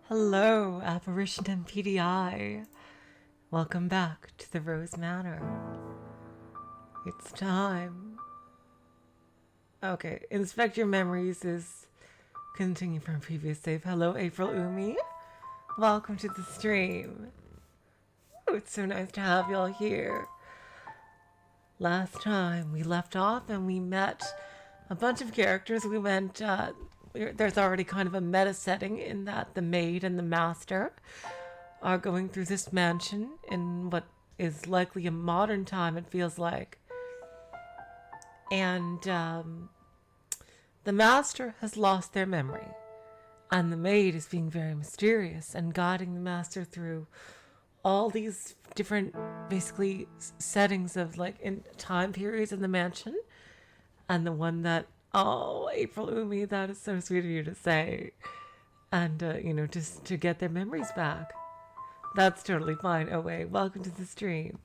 Hello, Apparition and PDI. Welcome back to the Rose Manor. It's time. Okay, Inspect Your Memories is continuing from previous save. Hello, April Umi. Welcome to the stream. Oh, it's so nice to have y'all here. Last time we left off and we met a bunch of characters. We went, there's already kind of a meta setting in that the maid and the master are going through this mansion in what is likely a modern time, it feels like. And the master has lost their memory. And the maid is being very mysterious and guiding the master through all these different, basically, settings of, like, in time periods in the mansion. And the one that, oh, April Umi, that is so sweet of you to say. And, just to get their memories back. That's totally fine. Oh, wait, welcome to the stream.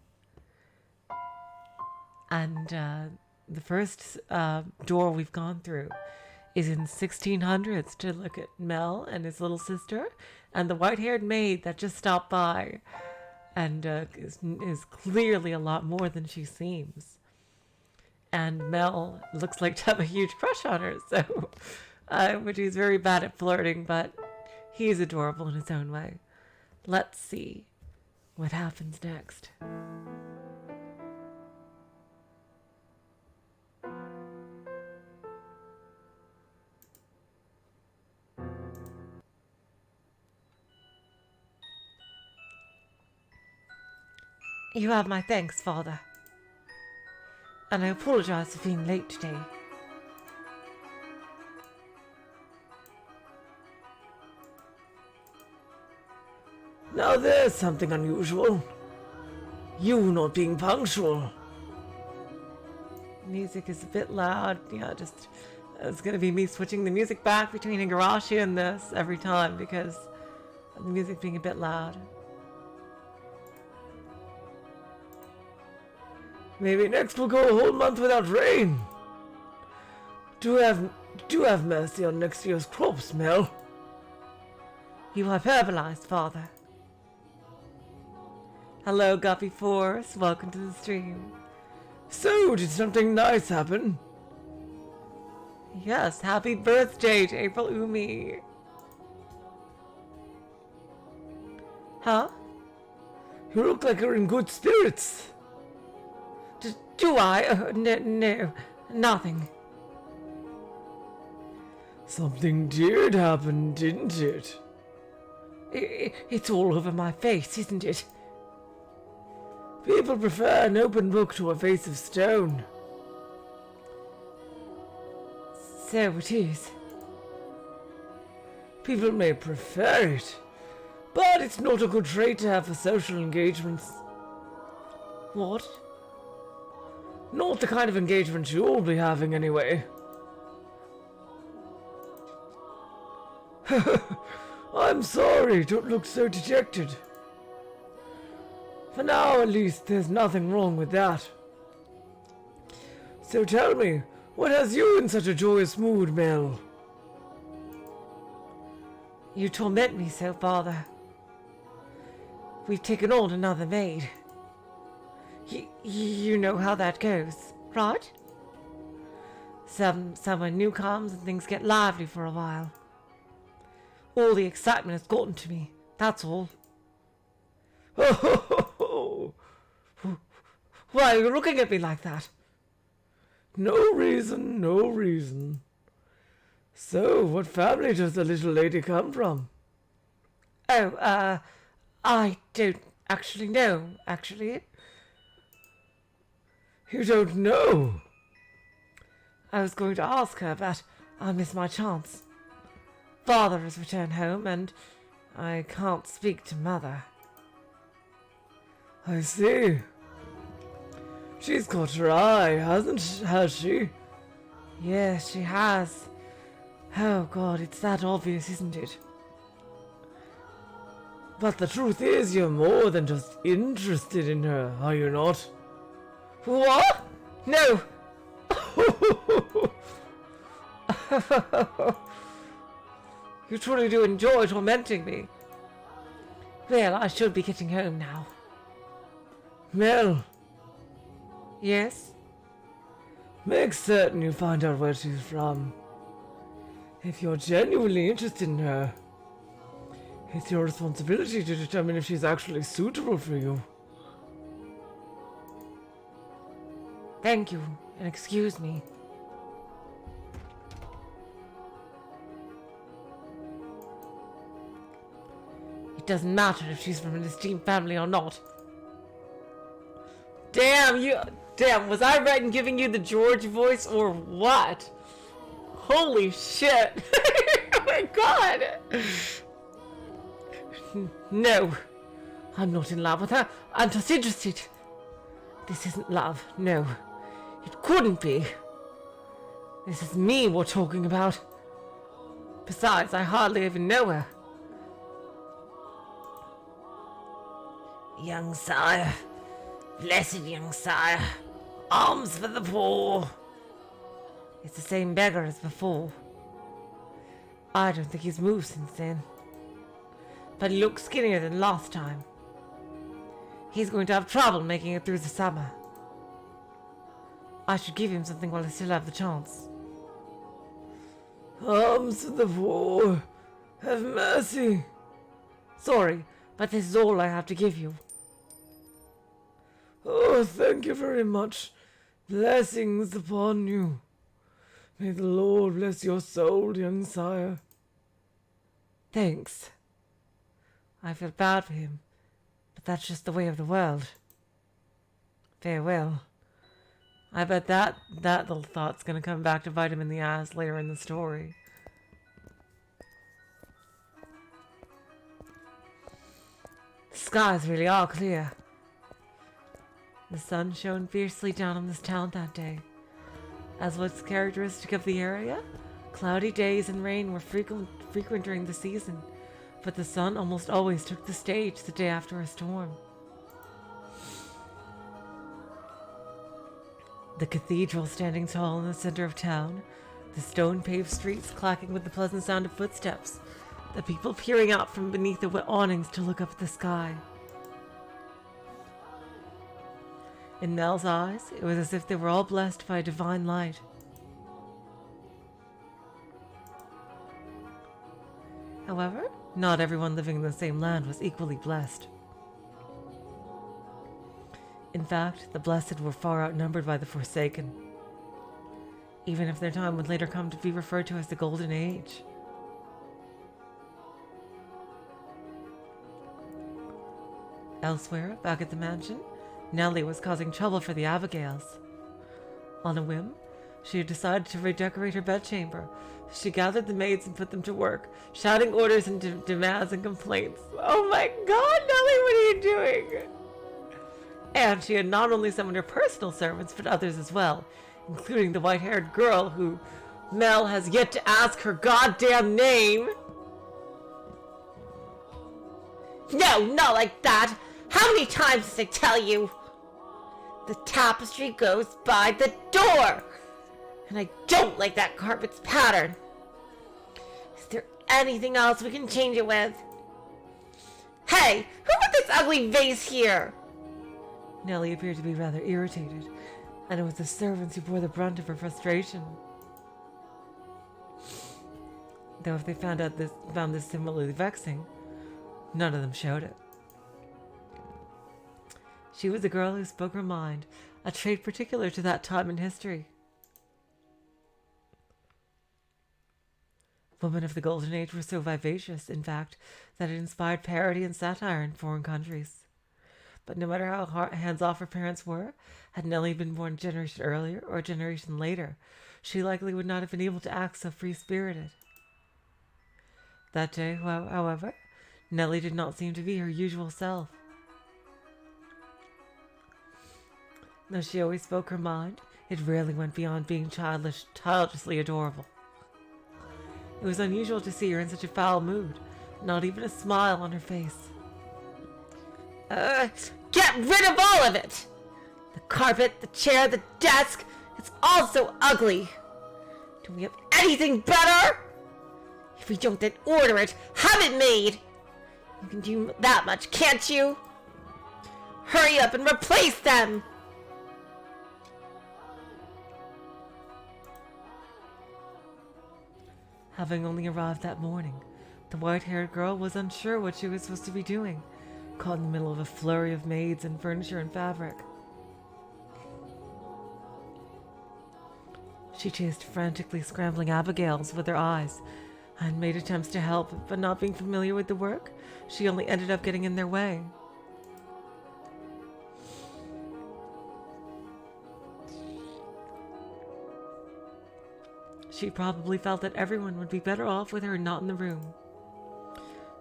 And the first door we've gone through is in 1600s to look at Mell and his little sister and the White Haired Maid that just stopped by and is clearly a lot more than she seems. And Mell looks like to have a huge crush on her, so which he's very bad at flirting, but he's adorable in his own way. Let's see what happens next. You have my thanks, Father. And I apologize for being late today. Now there's something unusual. You not being punctual. Music is a bit loud. Yeah, just it's gonna be me switching the music back between Higurashi and this every time because of the music being a bit loud. Maybe next we'll go a whole month without rain. Do have mercy on next year's crops, Mell. You hyperbolized, Father. Hello, Guppy Force. Welcome to the stream. So, did something nice happen? Yes, happy birthday to April Umi. Huh? You look like you're in good spirits. Do I? No, nothing. Something did happen, didn't it? It's all over my face, isn't it? People prefer an open book to a face of stone. So it is. People may prefer it, but it's not a good trait to have for social engagements. What? Not the kind of engagement you'll be having anyway. I'm sorry, don't look so dejected. For now, at least, there's nothing wrong with that. So tell me, what has you in such a joyous mood, Mell? You torment me so, Father. We've taken on another maid. You know how that goes, right? Someone new comes and things get lively for a while. All the excitement has gotten to me, that's all. Why are you looking at me like that? No reason, no reason. So, what family does the little lady come from? Oh, I don't actually know, actually. You don't know? I was going to ask her, but I missed my chance. Father has returned home, and I can't speak to Mother. I see. She's caught her eye, has she? Yes, she has. Oh, God, it's that obvious, isn't it? But the truth is, you're more than just interested in her, are you not? What? No! You truly do enjoy tormenting me. Well, I should be getting home now. Mell, Yes? make certain you find out where she's from. If you're genuinely interested in her, it's your responsibility to determine if she's actually suitable for you. Thank you, and excuse me. It doesn't matter if she's from an esteemed family or not. Damn, was I right in giving you the George voice or what? Holy shit. Oh my god. No, I'm not in love with her. I'm just interested. This isn't love, no. It couldn't be. This is me we're talking about. Besides, I hardly even know her. Young sire, blessed young sire, alms for the poor. It's the same beggar as before. I don't think he's moved since then. But he looks skinnier than last time. He's going to have trouble making it through the summer. I should give him something while I still have the chance. Alms for the poor. Have mercy. Sorry, but this is all I have to give you. Oh, thank you very much. Blessings upon you. May the Lord bless your soul, young sire. Thanks. I feel bad for him, but that's just the way of the world. Farewell. I bet that little thought's gonna come back to bite him in the ass later in the story. The skies really are clear. The sun shone fiercely down on this town that day. As was characteristic of the area, cloudy days and rain were frequent during the season, but the sun almost always took the stage the day after a storm. The cathedral standing tall in the center of town, the stone-paved streets clacking with the pleasant sound of footsteps, the people peering out from beneath the awnings to look up at the sky. In Mell's eyes, it was as if they were all blessed by a divine light. However, not everyone living in the same land was equally blessed. In fact, the blessed were far outnumbered by the forsaken, even if their time would later come to be referred to as the Golden Age. Elsewhere, back at the mansion, Nellie was causing trouble for the Abigails. On a whim, she had decided to redecorate her bedchamber. She gathered the maids and put them to work, shouting orders and demands and complaints. Oh my god, Nellie, what are you doing? And she had not only summoned her personal servants, but others as well, including the white-haired girl who Mell has yet to ask her goddamn name. No, not like that! How many times did I tell you? The tapestry goes by the door! And I don't like that carpet's pattern. Is there anything else we can change it with? Hey, who put this ugly vase here? Nellie appeared to be rather irritated, and it was the servants who bore the brunt of her frustration. Though if they found this similarly vexing, none of them showed it. She was a girl who spoke her mind, a trait particular to that time in history. Women of the Golden Age were so vivacious, in fact, that it inspired parody and satire in foreign countries. But no matter how hands-off her parents were, had Nellie been born a generation earlier or a generation later, she likely would not have been able to act so free-spirited. That day, however, Nellie did not seem to be her usual self. Though she always spoke her mind, it rarely went beyond being childishly adorable. It was unusual to see her in such a foul mood, not even a smile on her face. Get rid of all of it! The carpet, the chair, the desk, it's all so ugly. Do we have anything better? If we don't, then order it. Have it made. You can do that much, can't you? Hurry up and replace them. Having only arrived that morning, the white-haired girl was unsure what she was supposed to be doing, caught in the middle of a flurry of maids and furniture and fabric. She chased frantically scrambling Abigails with her eyes and made attempts to help, but not being familiar with the work, she only ended up getting in their way. She probably felt that everyone would be better off with her not in the room.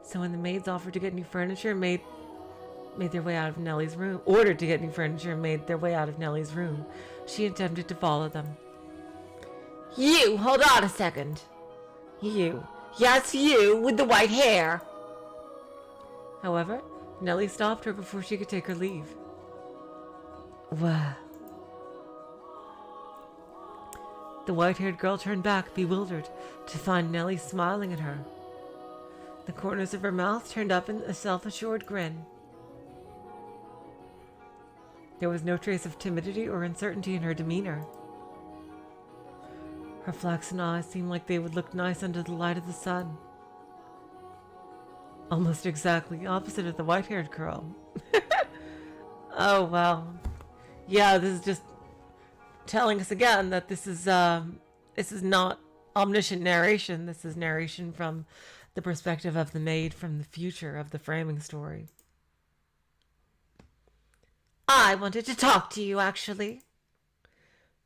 So when the maids offered to get new furniture and made their way out of Nellie's room, ordered to get new furniture and made their way out of Nellie's room, she attempted to follow them. You, hold on a second. You. Yes, you, with the white hair. However, Nellie stopped her before she could take her leave. What? The white-haired girl turned back, bewildered, to find Nellie smiling at her. The corners of her mouth turned up in a self-assured grin. There was no trace of timidity or uncertainty in her demeanor. Her flaxen eyes seemed like they would look nice under the light of the sun. Almost exactly opposite of the white-haired girl. Oh, wow. Yeah, this is just telling us again that this is not omniscient narration. This is narration from the perspective of the maid from the future of the framing story. I wanted to talk to you, actually.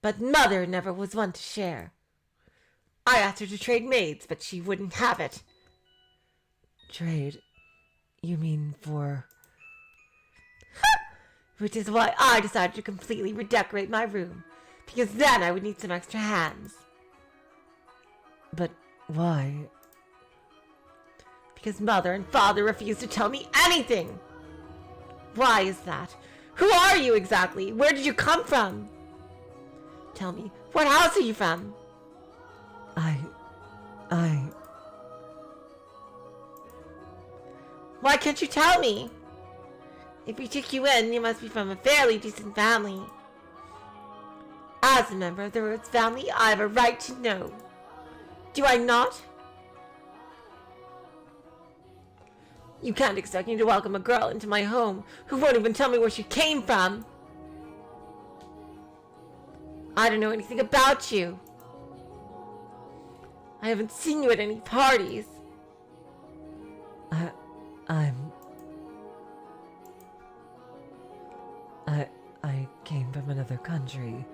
But Mother never was one to share. I asked her to trade maids, but she wouldn't have it. Trade? You mean for... Which is why I decided to completely redecorate my room, because then I would need some extra hands. But why? Because Mother and Father refused to tell me anything. Why is that? Who are you exactly? Where did you come from? Tell me, what house are you from? Why can't you tell me? If we took you in, you must be from a fairly decent family. As a member of the Rhodes family, I have a right to know. Do I not? You can't expect me to welcome a girl into my home who won't even tell me where she came from. I don't know anything about you. I haven't seen you at any parties. I came from another country.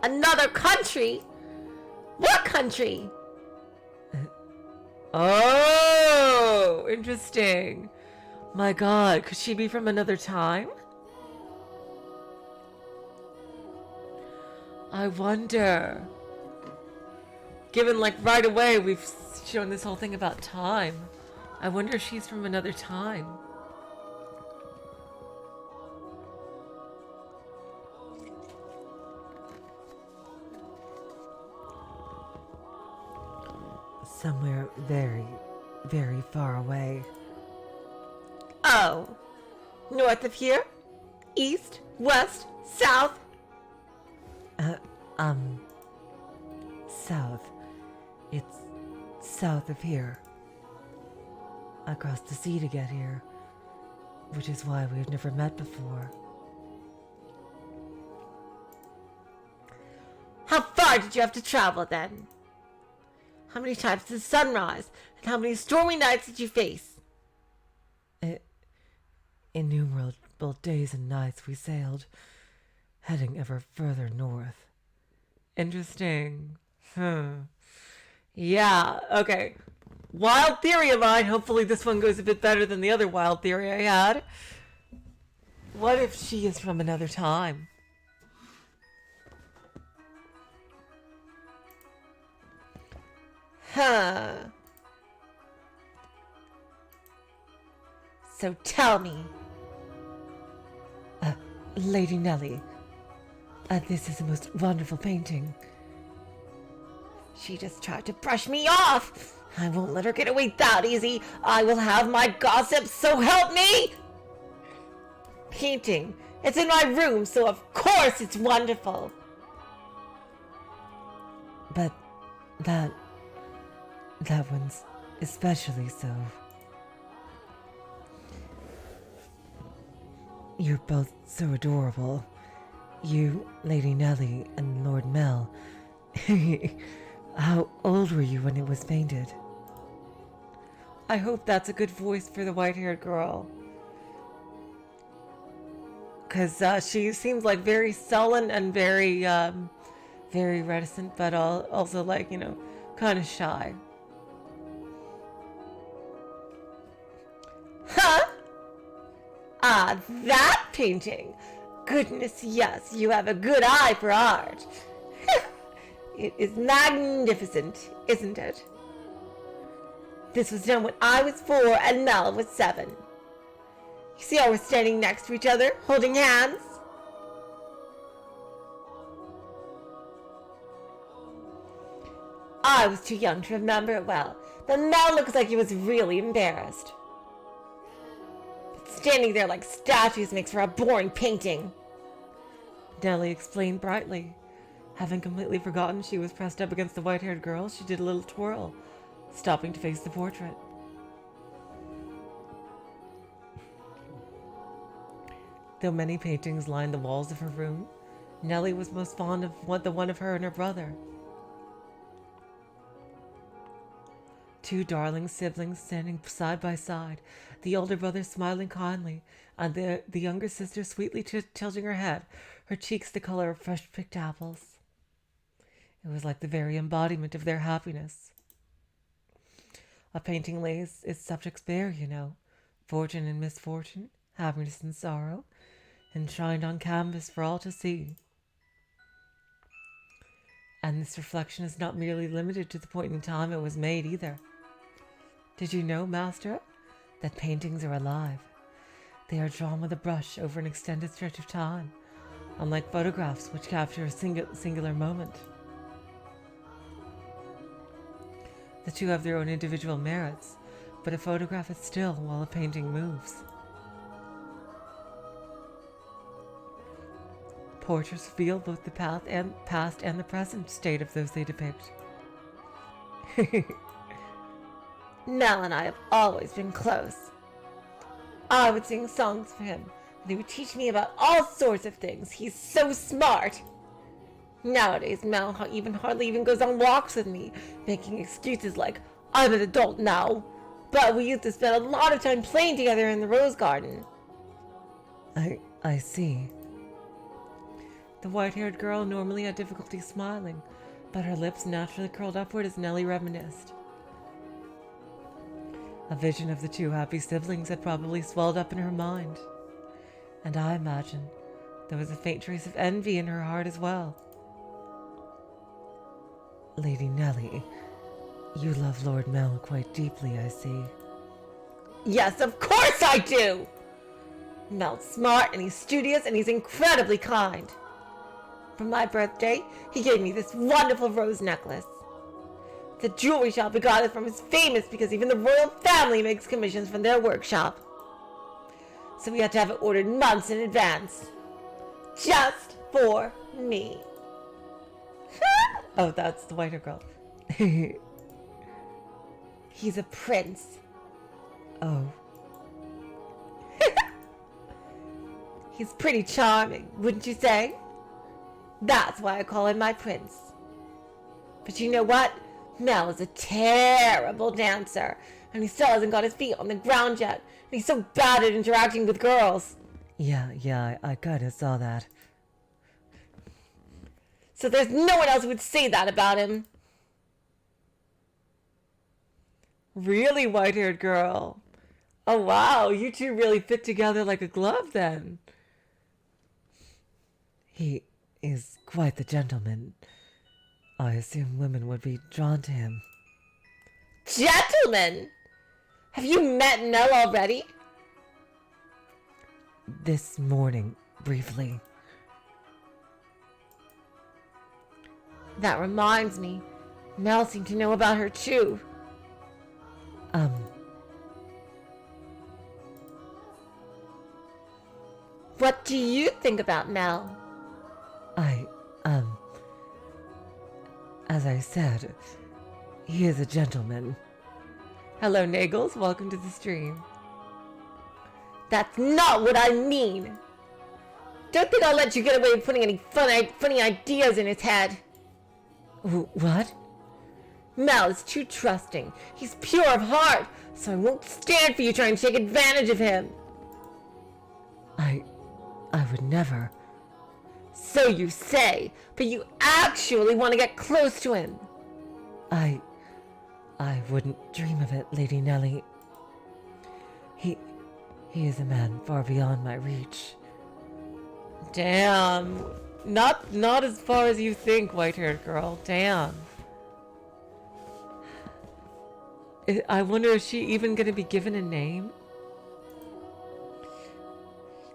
Another country? What country? Oh, interesting. My God, could she be from another time? I wonder. Given, like, right away we've shown this whole thing about time. I wonder if she's from another time. Somewhere very, very far away. Oh. North of here? East? West? South? South. It's south of here. I crossed the sea to get here, which is why we've never met before. How far did you have to travel then? How many times did the sun rise? And how many stormy nights did you face? Innumerable days and nights we sailed, heading ever further north. Interesting. Yeah, okay. Wild theory of mine. Hopefully this one goes a bit better than the other wild theory I had. What if she is from another time? So tell me. Lady Nellie, this is the most wonderful painting. She just tried to brush me off. I won't let her get away that easy. I will have my gossip, so help me! Painting. It's in my room, so of course it's wonderful. But that one's especially so. You're both so adorable. You, Lady Nellie, and Lord Mell. How old were you when it was painted? I hope that's a good voice for the white-haired girl. Because she seems like very sullen and very reticent, but also like, kind of shy. Huh? Ah, that painting! Goodness, yes, you have a good eye for art. It is magnificent, isn't it? This was done when I was 4 and Mel was 7. You see how we're standing next to each other, holding hands? I was too young to remember it well, but Mel looks like he was really embarrassed. But standing there like statues makes for a boring painting. Nellie explained brightly. Having completely forgotten she was pressed up against the white-haired girl, she did a little twirl, stopping to face the portrait. Though many paintings lined the walls of her room, Nellie was most fond of the one of her and her brother. Two darling siblings standing side by side, the older brother smiling kindly, and the younger sister sweetly tilting her head, her cheeks the color of fresh-picked apples. It was like the very embodiment of their happiness. A painting lays its subjects bare, fortune and misfortune, happiness and sorrow, enshrined on canvas for all to see. And this reflection is not merely limited to the point in time it was made either. Did you know, Master, that paintings are alive? They are drawn with a brush over an extended stretch of time, unlike photographs which capture a singular moment. The two have their own individual merits, but a photograph is still while a painting moves. Portraits reveal both the past and the present state of those they depict. Mel and I have always been close. I would sing songs for him, and he would teach me about all sorts of things. He's so smart. Nowadays, Mel hardly even goes on walks with me, making excuses like, I'm an adult now. But we used to spend a lot of time playing together in the rose garden. I see. The white-haired girl normally had difficulty smiling, but her lips naturally curled upward as Nellie reminisced. A vision of the two happy siblings had probably swelled up in her mind. And I imagine there was a faint trace of envy in her heart as well. Lady Nellie, you love Lord Mell quite deeply, I see. Yes, of course I do! Mel's smart and he's studious and he's incredibly kind. For my birthday, he gave me this wonderful rose necklace. The jewelry shop we got it from is famous because even the royal family makes commissions from their workshop. So we had to have it ordered months in advance. Just for me. Oh, that's the whiter girl. He's a prince. Oh. He's pretty charming, wouldn't you say? That's why I call him my prince. But you know what? Mel is a terrible dancer, and he still hasn't got his feet on the ground yet, and he's so bad at interacting with girls. Yeah, I kinda saw that. So there's no one else who would say that about him. Really, white-haired girl? Oh wow, you two really fit together like a glove then. He is quite the gentleman. I assume women would be drawn to him. Gentlemen? Have you met Mel already? This morning, briefly. That reminds me. Mell seemed to know about her too. What do you think about Mell? As I said, he is a gentleman. Hello, Nagels. Welcome to the stream. That's not what I mean. Don't think I'll let you get away with putting any funny ideas in his head. What? Mell is too trusting. He's pure of heart, so I won't stand for you trying to take advantage of him. I would never. So you say, but you actually want to get close to him. I wouldn't dream of it, Lady Nellie. He is a man far beyond my reach. Damn. Not as far as you think, white-haired girl. Damn. I wonder, is she even going to be given a name?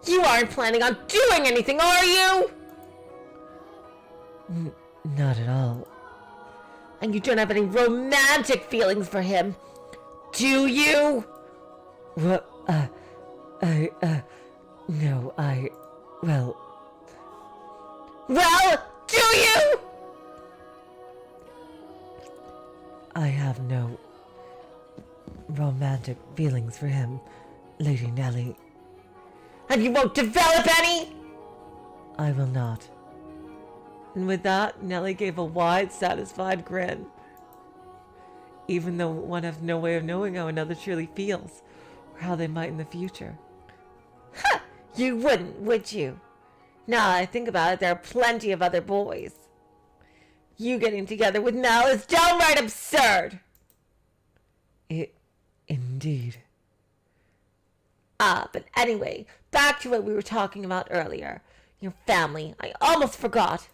You aren't planning on doing anything, are you? Not at all. And you don't have any romantic feelings for him, do you? Well, no, well... Well, do you? I have no romantic feelings for him, Lady Nellie. And you won't develop any? I will not. And with that, Nellie gave a wide, satisfied grin. Even though one has no way of knowing how another truly feels, or how they might in the future. Ha! You wouldn't, would you? Now I think about it, there are plenty of other boys. You getting together with Mell is downright absurd! Indeed. But anyway, back to what we were talking about earlier. Your family. I almost forgot.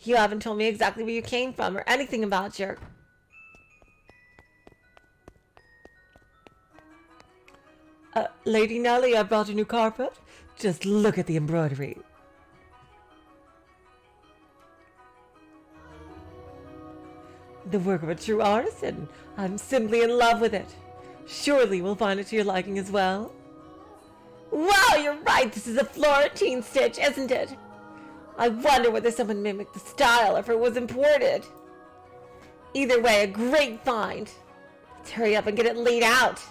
You haven't told me exactly where you came from or anything about your... Lady Nellie, I brought a new carpet. Just look at the embroidery. The work of a true artist, and I'm simply in love with it. Surely we'll find it to your liking as well. Wow, you're right. This is a Florentine stitch, isn't it? I wonder whether someone mimicked the style or if it was imported. Either way, a great find. Let's hurry up and get it laid out.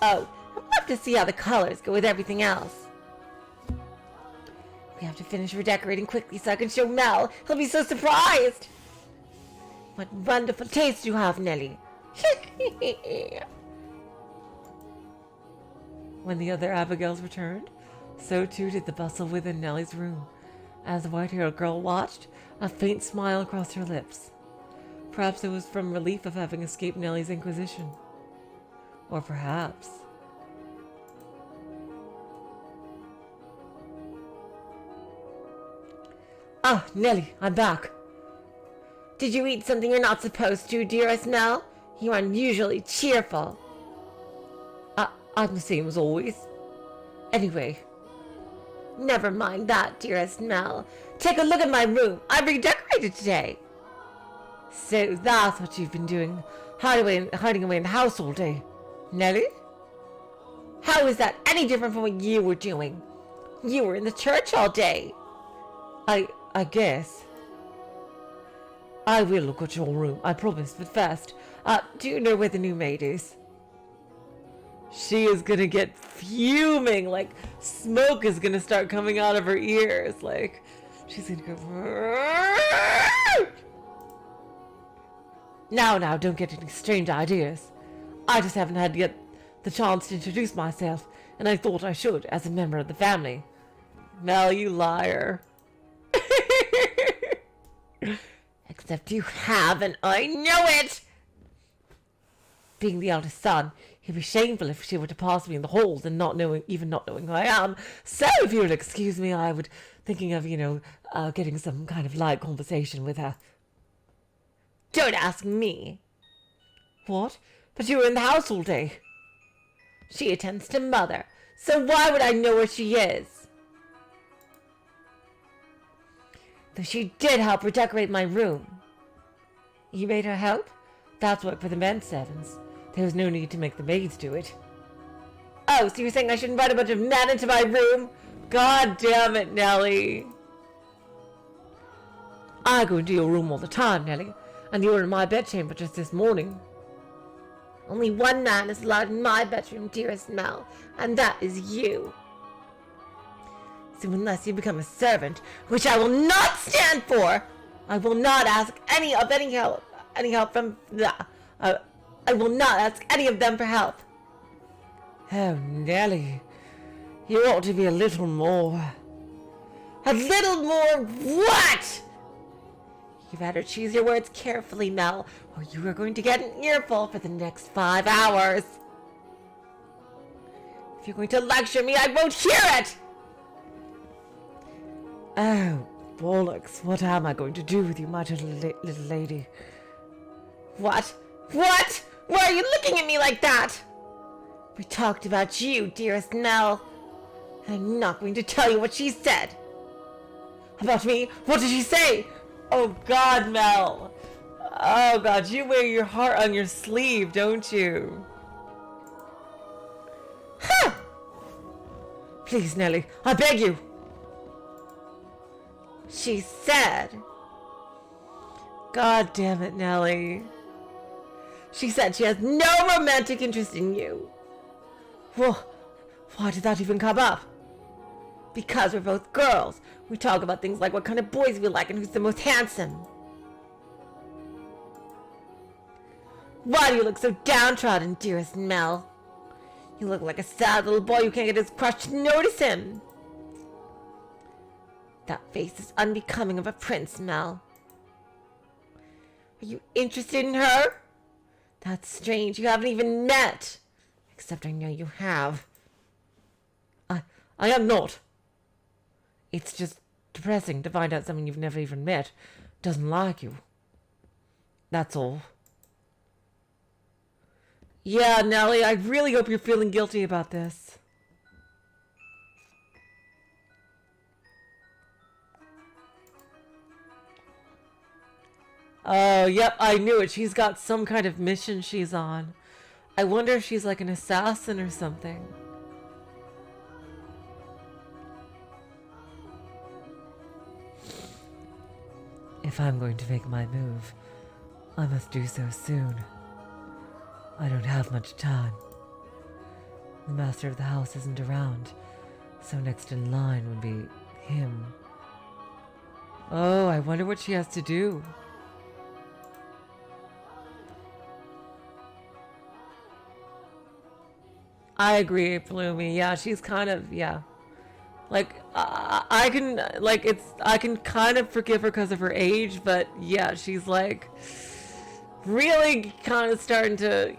Oh, I'd love to see how the colors go with everything else. We have to finish redecorating quickly so I can show Mell. He'll be so surprised. What wonderful taste you have, Nellie. When the other Abigails returned, so too did the bustle within Nellie's room. As the white-haired girl watched, a faint smile crossed her lips. Perhaps it was from relief of having escaped Nellie's inquisition. Or perhaps... Ah, Nellie, I'm back. Did you eat something you're not supposed to, dearest Mell? You're unusually cheerful. I'm the same as always. Anyway... Never mind that, dearest Mell. Take a look at my room. I redecorated today. So that's what you've been doing, hiding away in the house all day. Nellie? How is that any different from what you were doing? You were in the church all day. I guess. I will look at your room, I promise, but first, do you know where the new maid is? She is gonna get fuming, like smoke is gonna start coming out of her ears, like she's gonna go. Now, don't get any strange ideas. I just haven't had yet the chance to introduce myself, and I thought I should as a member of the family. Mell, you liar. Except you have, and I know it! Being the eldest son, it'd be shameful if she were to pass me in the halls and not knowing who I am. So if you'll excuse me, I would thinking of, getting some kind of light conversation with her. Don't ask me. What? But you were in the house all day. She attends to Mother, so why would I know where she is? Though she did help redecorate my room. You made her help? That's what for the menservants. There was no need to make the maids do it. Oh, so you're saying I should invite a bunch of men into my room? God damn it, Nellie. I go into your room all the time, Nellie, and you were in my bedchamber just this morning. Only one man is allowed in my bedroom, dearest Mell, and that is you. So unless you become a servant, which I will not stand for, I will not ask any help from I will not ask any of them for help. Oh, Nellie, you ought to be a little more. A little more what? You better choose your words carefully, Mell, or you are going to get an earful for the next 5 hours. If you're going to lecture me, I won't hear it! Oh, bollocks, what am I going to do with you, my little lady? What? What? Why are you looking at me like that? We talked about you, dearest Mell. I'm not going to tell you what she said. About me? What did she say? Oh God, Mell. Oh God, you wear your heart on your sleeve, don't you? Huh! Please, Nellie, I beg you. She said. God damn it, Nellie. She said she has no romantic interest in you. Well, why did that even come up? Because we're both girls. We talk about things like what kind of boys we like and who's the most handsome. Why do you look so downtrodden, dearest Mell? You look like a sad little boy who can't get his crush to notice him. That face is unbecoming of a prince, Mell. Are you interested in her? That's strange. You haven't even met. Except I know you have. I am not. It's just depressing to find out someone you've never even met doesn't like you. That's all. Yeah, Nellie, I really hope you're feeling guilty about this. Oh, yep, I knew it. She's got some kind of mission she's on. I wonder if she's like an assassin or something. If I'm going to make my move, I must do so soon. I don't have much time. The master of the house isn't around, so next in line would be him. Oh, I wonder what she has to do. I agree, Bloomy. Yeah, she's kind of, yeah. Like, I can, like, I can kind of forgive her because of her age, but yeah, she's like, really kind of starting to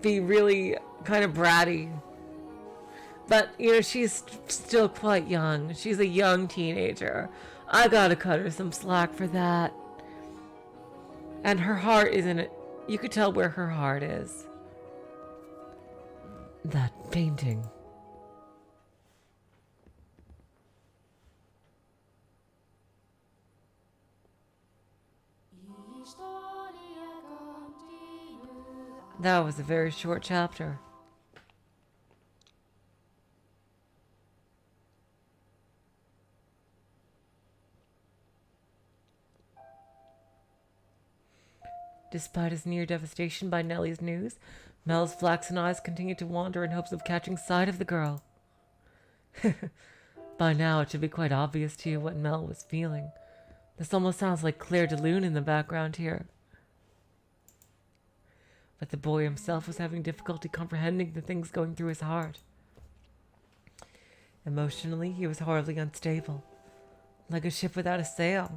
be really kind of bratty. But, you know, she's still quite young. She's a young teenager. I gotta cut her some slack for that. And her heart isn't it. You could tell where her heart is. That painting. That was a very short chapter. Despite his near devastation by Nellie's news, Mell's flaxen eyes continued to wander in hopes of catching sight of the girl. By now, it should be quite obvious to you what Mell was feeling. This almost sounds like Claire de Lune in the background here. But the boy himself was having difficulty comprehending the things going through his heart. Emotionally, he was horribly unstable, like a ship without a sail.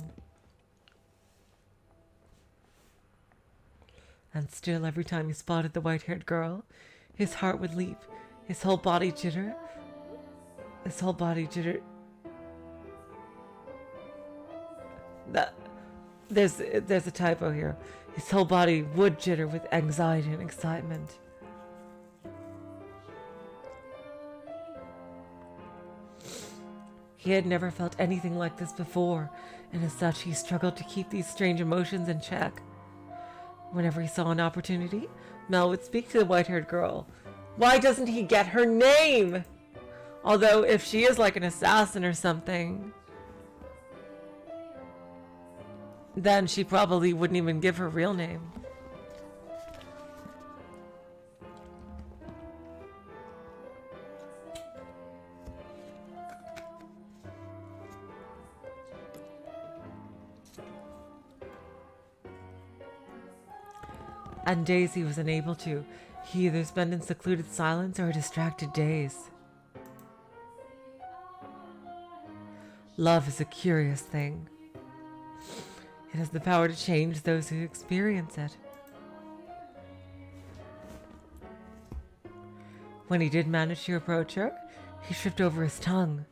And still, every time he spotted the white-haired girl, his heart would leap, his whole body jitter. There's a typo here. His whole body would jitter with anxiety and excitement. He had never felt anything like this before, and as such he struggled to keep these strange emotions in check. Whenever he saw an opportunity, Mell would speak to the white-haired girl. Why doesn't he get her name? Although, if she is like an assassin or something, then she probably wouldn't even give her real name. And days he was unable to. He either spent in secluded silence or a distracted daze. Love is a curious thing. It has the power to change those who experience it. When he did manage to approach her, he tripped over his tongue.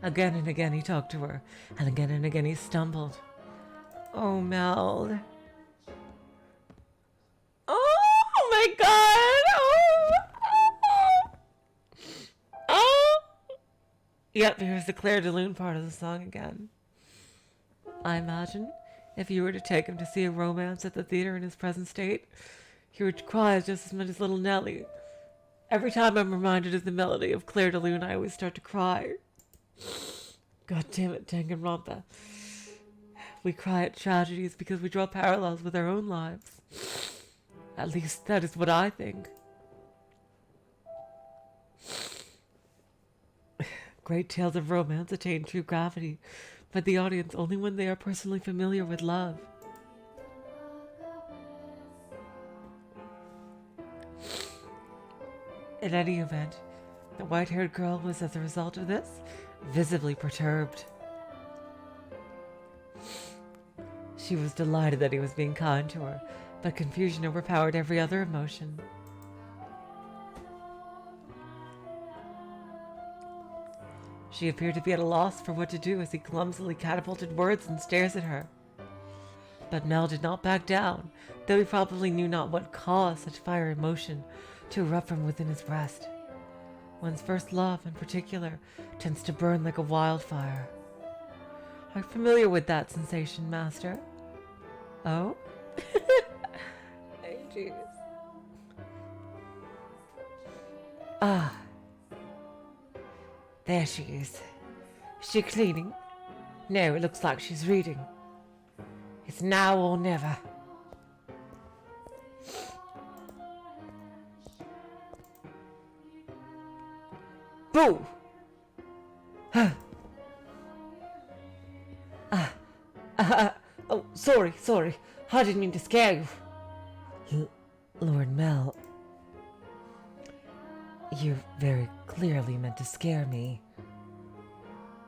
Again and again he talked to her, and again he stumbled. Oh, Mel. Oh my god! Oh! Yep, here's the Claire de Lune part of the song again. I imagine if you were to take him to see a romance at the theater in his present state, he would cry just as much as little Nellie. Every time I'm reminded of the melody of Claire de Lune, I always start to cry. God damn it, Danganronpa. We cry at tragedies because we draw parallels with our own lives. At least that is what I think. Great tales of romance attain true gravity by the audience only when they are personally familiar with love. In any event, the white-haired girl was, as a result of this, visibly perturbed. She was delighted that he was being kind to her, but confusion overpowered every other emotion. She appeared to be at a loss for what to do as he clumsily catapulted words and stares at her. But Mell did not back down, though he probably knew not what caused such fiery emotion to erupt from within his breast. One's first love, in particular, tends to burn like a wildfire. Are you familiar with that sensation, Master? Oh? Oh, jeez. Ah. There she is. Is she cleaning? No, it looks like she's reading. It's now or never. Boo! Oh, sorry. I didn't mean to scare you. Lord Mell, you very clearly meant to scare me.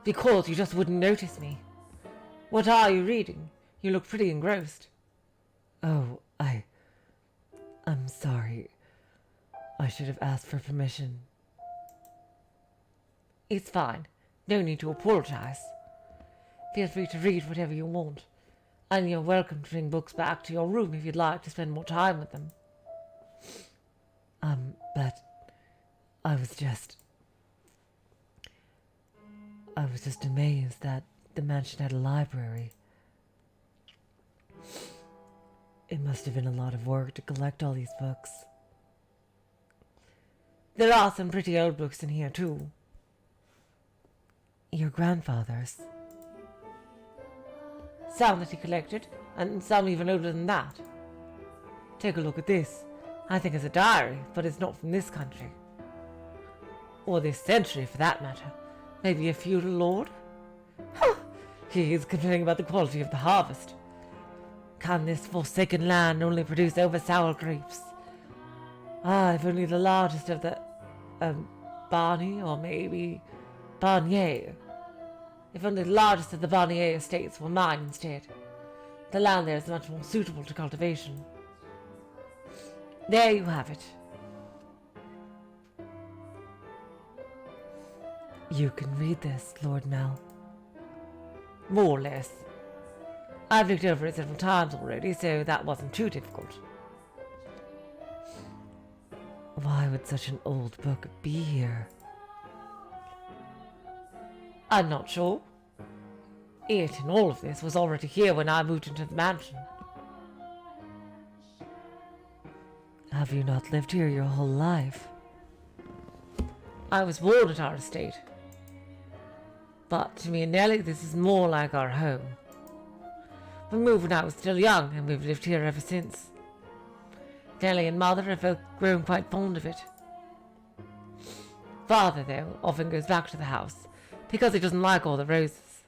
Because you just wouldn't notice me. What are you reading? You look pretty engrossed. Oh, I'm sorry. I should have asked for permission. It's fine. No need to apologize. Feel free to read whatever you want. And you're welcome to bring books back to your room if you'd like to spend more time with them. But I was just amazed that the mansion had a library. It must have been a lot of work to collect all these books. There are some pretty old books in here, too. Your grandfather's. Some that he collected, and some even older than that. Take a look at this. I think it's a diary, but it's not from this country. Or this century, for that matter. Maybe a feudal lord? Huh. He is complaining about the quality of the harvest. Can this forsaken land only produce over sour grapes? Ah, if only the largest of the, Barney, or maybe Barnier. If only the largest of the Barnier estates were mine instead. The land there is much more suitable to cultivation. There you have it. You can read this, Lord Mell. More or less. I've looked over it several times already, so that wasn't too difficult. Why would such an old book be here? I'm not sure. It and all of this was already here when I moved into the mansion. Have you not lived here your whole life? I was born at our estate. But to me and Nellie, this is more like our home. We moved when I was still young, and we've lived here ever since. Nellie and Mother have both grown quite fond of it. Father, though, often goes back to the house, because he doesn't like all the roses.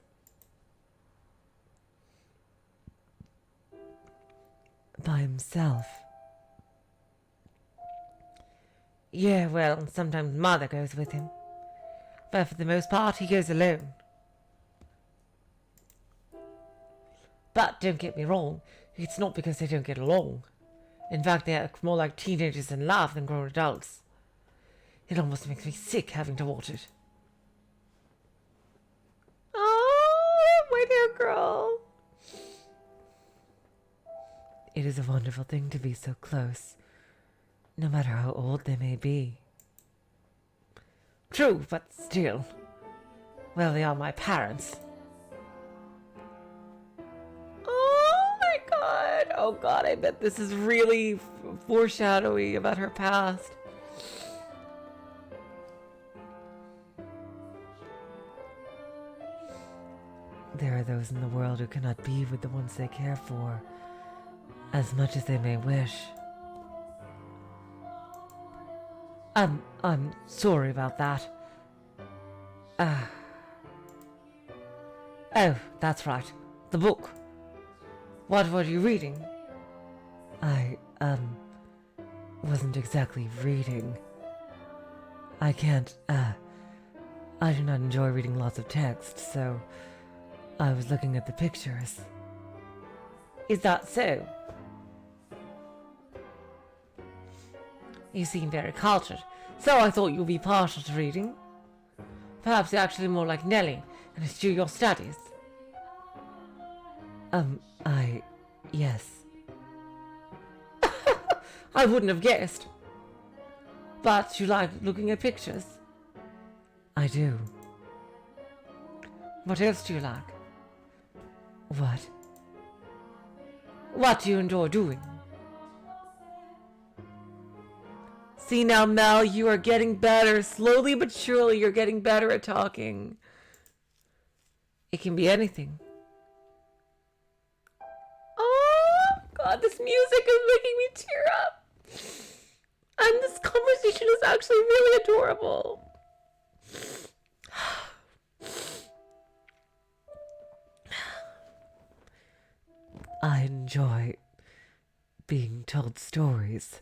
By himself? Yeah, well, sometimes Mother goes with him. But for the most part, he goes alone. But don't get me wrong, it's not because they don't get along. In fact, they act more like teenagers in love than grown adults. It almost makes me sick having to watch it. Oh, my dear girl. It is a wonderful thing to be so close, no matter how old they may be. True, but still. Well, they are my parents. Oh my god. Oh god, I bet this is really foreshadowing about her past. There are those in the world who cannot be with the ones they care for, as much as they may wish. I'm sorry about that. Oh, that's right. The book. What were you reading? I, wasn't exactly reading. I do not enjoy reading lots of text, so I was looking at the pictures. Is that so? You seem very cultured, so I thought you'd be partial to reading. Perhaps you're actually more like Nellie and eschew your studies. Yes. I wouldn't have guessed. But you like looking at pictures? I do. What else do you like? What? What do you enjoy doing? See now, Mel, you are getting better. Slowly but surely, you're getting better at talking. It can be anything. Oh, God, this music is making me tear up. And this conversation is actually really adorable. I enjoy being told stories.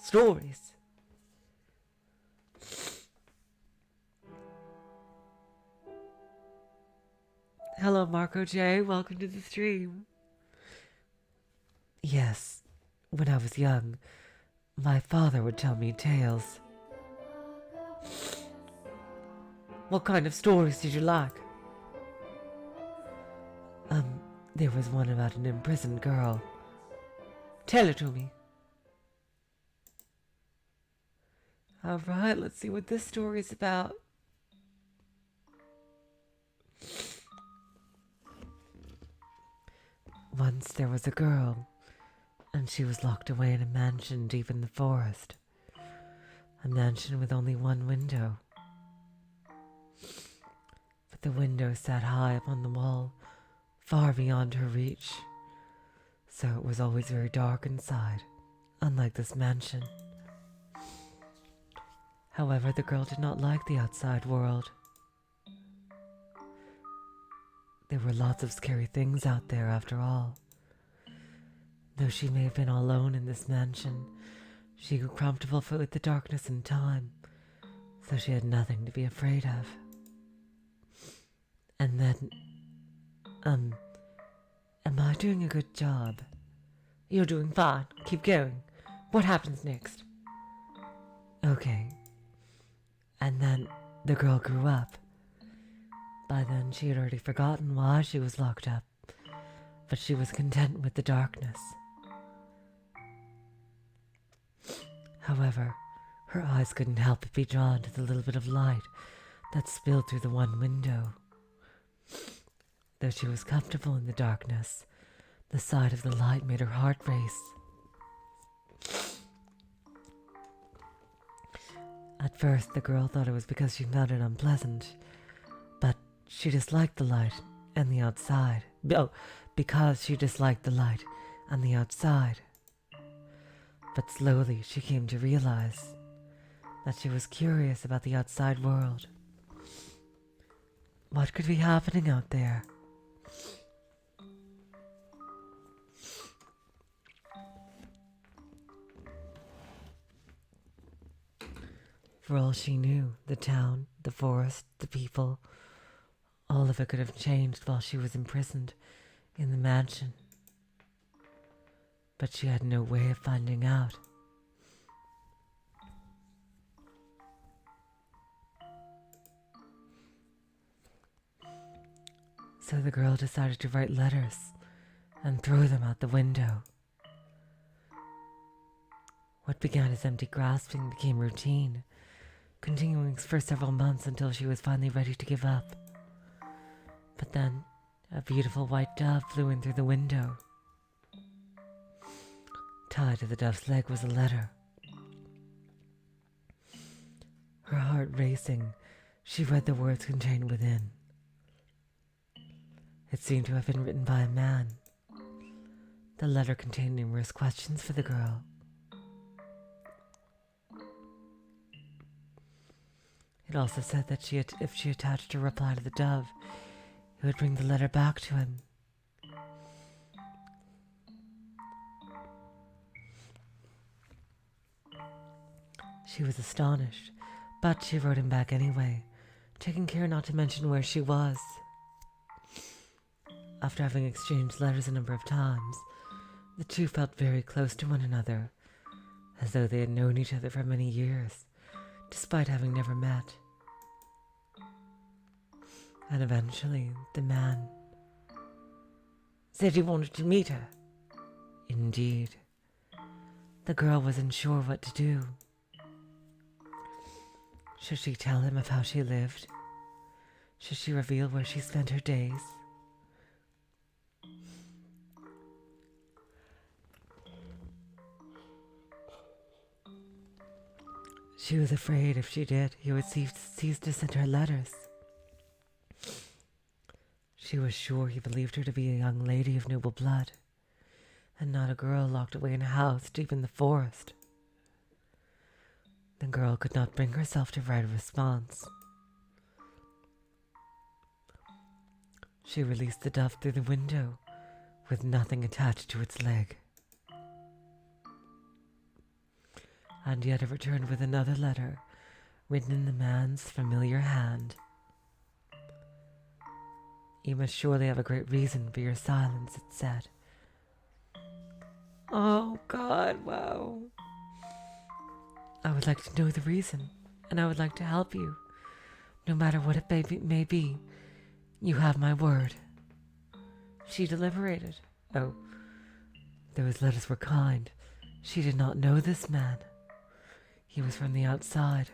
Stories. Hello, Marco J. Welcome to the stream. Yes, when I was young, my father would tell me tales. What kind of stories did you like? There was one about an imprisoned girl. Tell it to me. All right, let's see what this story is about. Once there was a girl, and she was locked away in a mansion deep in the forest. A mansion with only one window. But the window sat high upon the wall, far beyond her reach, so it was always very dark inside, unlike this mansion. However, the girl did not like the outside world. There were lots of scary things out there after all. Though she may have been all alone in this mansion, she grew comfortable with the darkness in time, so she had nothing to be afraid of. And then, am I doing a good job? You're doing fine. Keep going. What happens next? Okay. And then the girl grew up. By then she had already forgotten why she was locked up, but she was content with the darkness. However, her eyes couldn't help but be drawn to the little bit of light that spilled through the one window. Though she was comfortable in the darkness, the sight of the light made her heart race. At first, the girl thought it was because she found it unpleasant, but she disliked the light and the outside. Oh, because she disliked the light and the outside. But slowly she came to realize that she was curious about the outside world. What could be happening out there? For all she knew, the town, the forest, the people, all of it could have changed while she was imprisoned in the mansion. But she had no way of finding out. So the girl decided to write letters and throw them out the window. What began as empty grasping became routine, continuing for several months until she was finally ready to give up. But then, a beautiful white dove flew in through the window. Tied to the dove's leg was a letter. Her heart racing, she read the words contained within. It seemed to have been written by a man. The letter contained numerous questions for the girl. It also said that if she attached a reply to the dove, it would bring the letter back to him. She was astonished, but she wrote him back anyway, taking care not to mention where she was. After having exchanged letters a number of times, the two felt very close to one another, as though they had known each other for many years, despite having never met. And eventually, the man said he wanted to meet her. Indeed, the girl wasn't sure what to do. Should she tell him of how she lived? Should she reveal where she spent her days? She was afraid if she did, he would cease to send her letters. She was sure he believed her to be a young lady of noble blood, and not a girl locked away in a house deep in the forest. The girl could not bring herself to write a response. She released the dove through the window, with nothing attached to its leg. And yet it returned with another letter, written in the man's familiar hand. You must surely have a great reason for your silence, it said. Oh, God, wow. I would like to know the reason, and I would like to help you. No matter what it may be, you have my word. She deliberated. Oh, those letters were kind. She did not know this man. He was from the outside.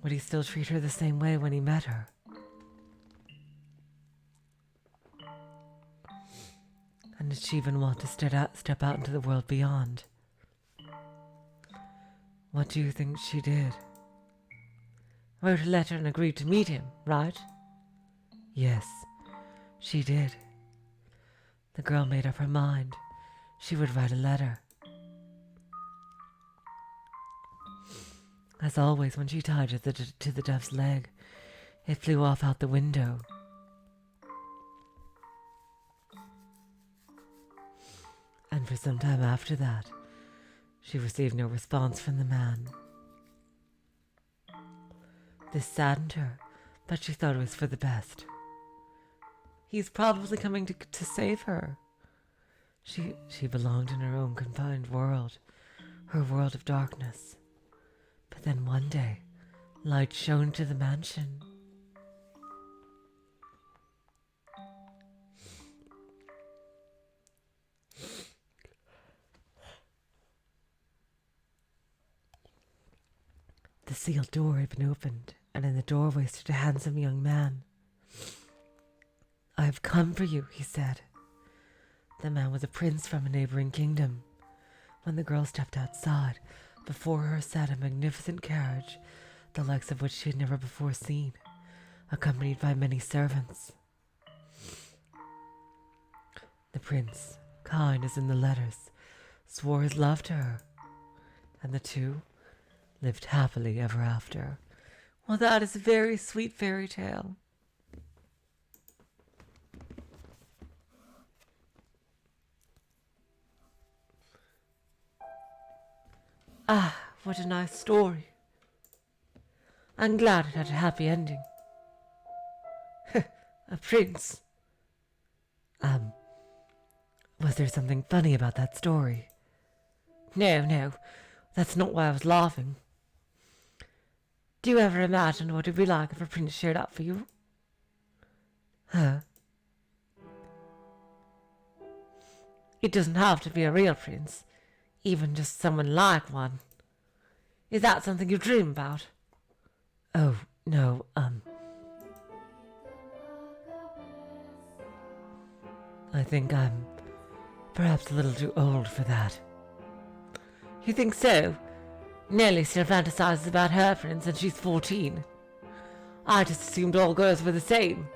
Would he still treat her the same way when he met her? And did she even want to step out into the world beyond? What do you think she did? Wrote a letter and agreed to meet him, right? Yes, she did. The girl made up her mind. She would write a letter. As always, when she tied it to the dove's leg, it flew off out the window. And for some time after that, she received no response from the man. This saddened her, but she thought it was for the best. He's probably coming to save her. She belonged in her own confined world, her world of darkness. But then one day, light shone to the mansion. The sealed door had been opened, and in the doorway stood a handsome young man. "I have come for you," he said. The man was a prince from a neighbouring kingdom. When the girl stepped outside, before her sat a magnificent carriage, the likes of which she had never before seen, accompanied by many servants. The prince, kind as in the letters, swore his love to her, and the two lived happily ever after. Well, that is a very sweet fairy tale. Ah, what a nice story. I'm glad it had a happy ending. A prince. Was there something funny about that story? No, that's not why I was laughing. Do you ever imagine what it would be like if a prince showed up for you? Huh? It doesn't have to be a real prince, even just someone like one. Is that something you dream about? Oh, no, I think I'm perhaps a little too old for that. You think so? Nellie still fantasizes about her prince and she's 14. I just assumed all girls were the same.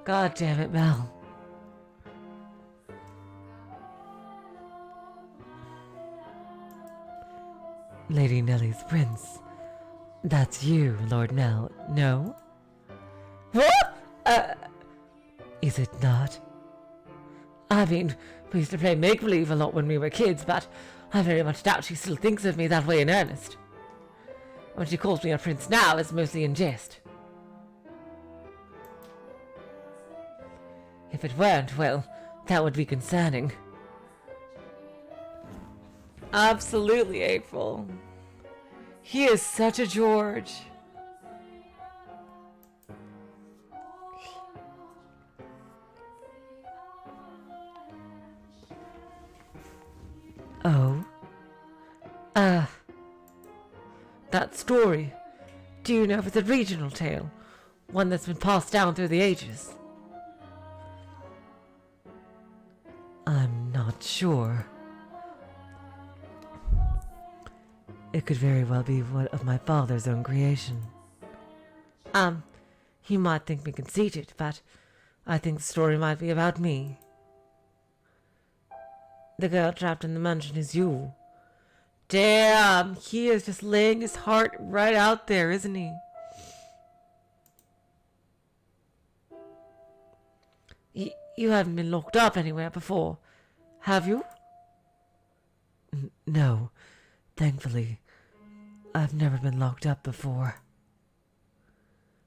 God damn it, Mel. Lady Nellie's prince. That's you, Lord Mell, no? What? Is it not? I mean, we used to play make-believe a lot when we were kids, but I very much doubt she still thinks of me that way in earnest. When she calls me a prince now, it's mostly in jest. If it weren't, well, that would be concerning. Absolutely, April. He is such a George. Oh. That story. Do you know if it's a regional tale? One that's been passed down through the ages? I'm not sure. It could very well be one of my father's own creation. You might think me conceited, but I think the story might be about me. The girl trapped in the mansion is you. Damn, he is just laying his heart right out there, isn't he? You haven't been locked up anywhere before, have you? No, thankfully. I've never been locked up before.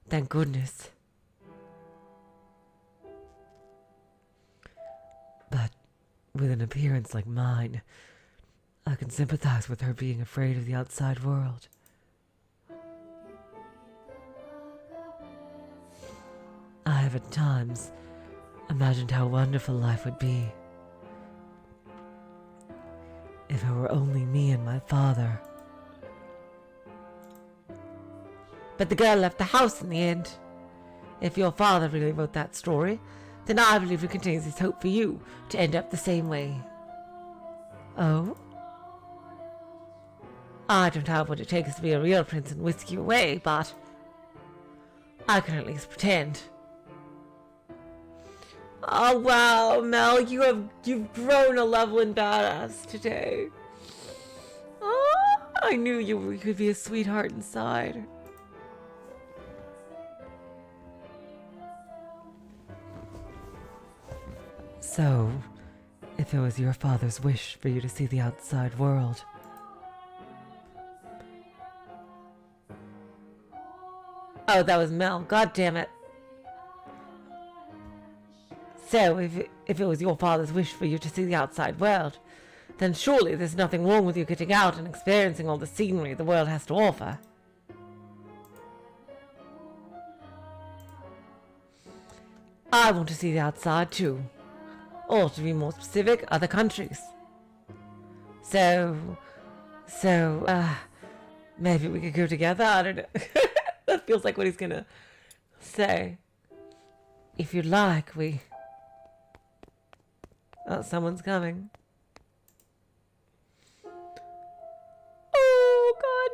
Thank goodness. But with an appearance like mine, I can sympathize with her being afraid of the outside world. I have at times imagined how wonderful life would be if it were only me and my father. But the girl left the house in the end. If your father really wrote that story, then I believe it contains his hope for you to end up the same way. Oh? I don't have what it takes to be a real prince and whisk you away, but I can at least pretend. Oh wow, Mel, you've grown a level in badass today. Oh, I knew you could be a sweetheart inside. So, if it was your father's wish for you to see the outside world, oh, that was Mel. God damn it. So, if it was your father's wish for you to see the outside world, then surely there's nothing wrong with you getting out and experiencing all the scenery the world has to offer. I want to see the outside too. Or, to be more specific, other countries. So, Maybe we could go together. I don't know. That feels like what he's gonna say. If you'd like, we... Oh, someone's coming. Oh, God,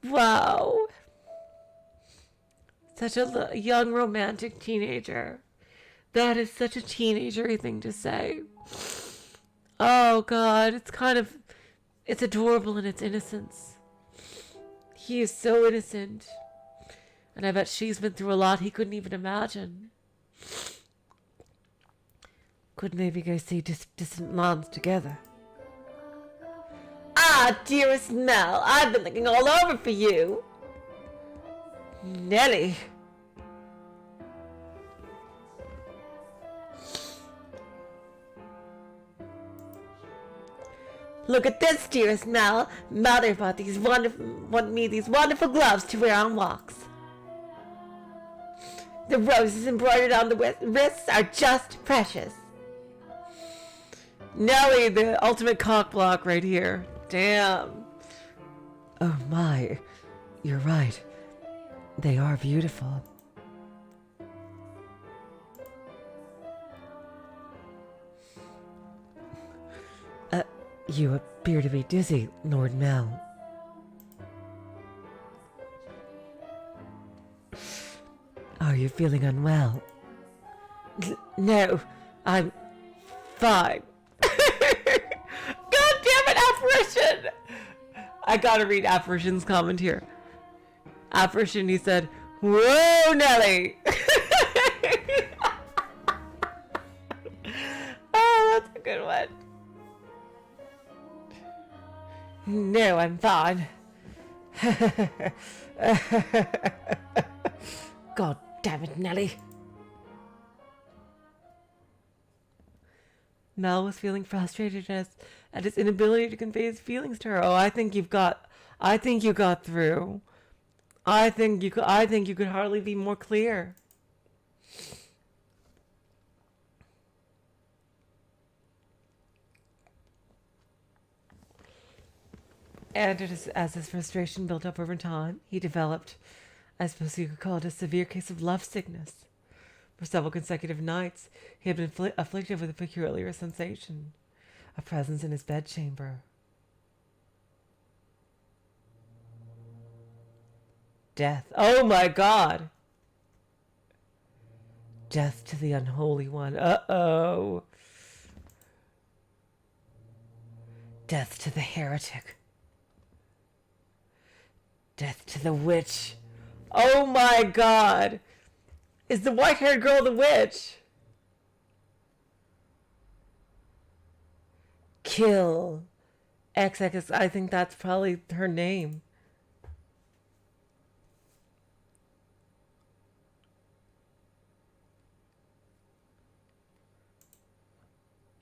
no. Wow. Such a young romantic teenager. That is such a teenager-y thing to say. Oh, God. It's adorable in its innocence. He is so innocent. And I bet she's been through a lot he couldn't even imagine. Could maybe go see distant lands together. Ah, dearest Mell, I've been looking all over for you. Nelly. Look at this, dearest Mell. Mother bought these wonderful gloves to wear on walks. The roses embroidered on the wrists are just precious. Nelly, the ultimate cock block right here. Damn. Oh my, you're right. They are beautiful. You appear to be dizzy, Lord Mell. Are you feeling unwell? No, I'm fine. God damn it, Apparition! I gotta read Apparition's comment here. Apparition, he said, whoa, Nelly! Oh, that's a good one. No, I'm fine. God damn it, Nelly. Mell was feeling frustrated at his inability to convey his feelings to her. Oh, I think you got through. I think you could hardly be more clear. And as his frustration built up over time, he developed, I suppose you could call it, a severe case of love sickness. For several consecutive nights, he had been afflicted with a peculiar sensation, a presence in his bedchamber. Death. Oh my God! Death to the unholy one. Uh-oh. Death to the heretic. Death to the witch. Oh my God! Is the white-haired girl the witch? Kill. XX, I think that's probably her name.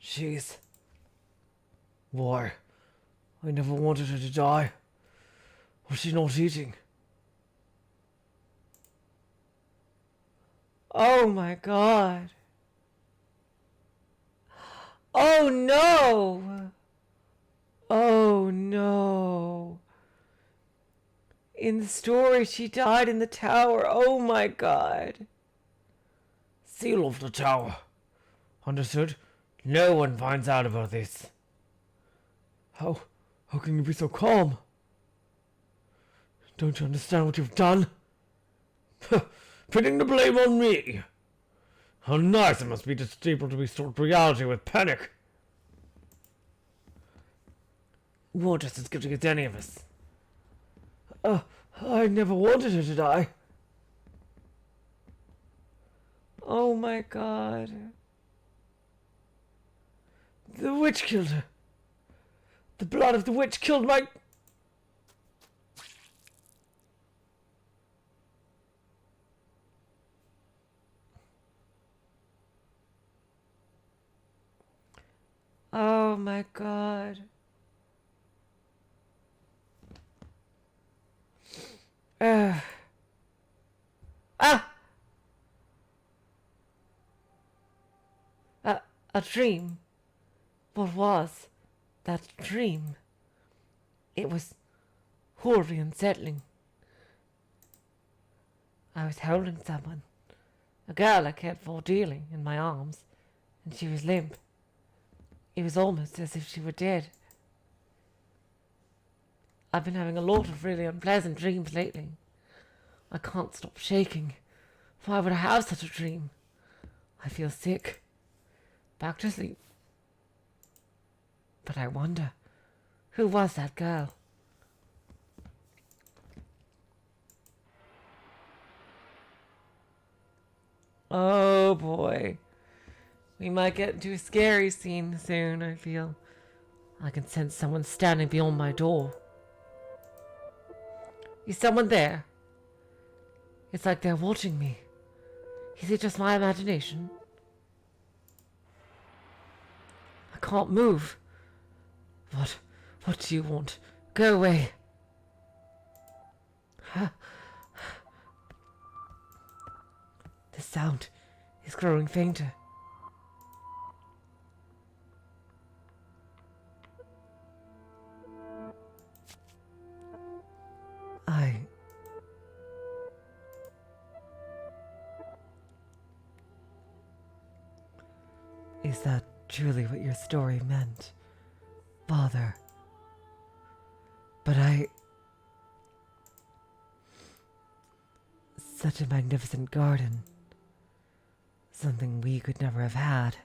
Jeez. Why? I never wanted her to die. Was she not eating? Oh my God. Oh no. Oh no. In the story, she died in the tower. Oh my God. Seal of the tower. Understood? No one finds out about this. How can you be so calm? Don't you understand what you've done? Pinning the blame on me. How nice it must be to people to distort reality with panic. War just as guilty as any of us. I never wanted her to die. Oh my God. The witch killed her. The blood of the witch killed my... Oh my God. Ah. A dream. What was? that dream. It was horribly unsettling. I was holding someone, a girl I cared for dearly, in my arms, and she was limp. It was almost as if she were dead. I've been having a lot of really unpleasant dreams lately. I can't stop shaking. Why would I have such a dream? I feel sick. Back to sleep. But I wonder, who was that girl? Oh boy. We might get into a scary scene soon, I feel. I can sense someone standing beyond my door. Is someone there? It's like they're watching me. Is it just my imagination? I can't move. What do you want? Go away. The sound is growing fainter. Is that truly what your story meant, Father? But such a magnificent garden. Something we could never have had.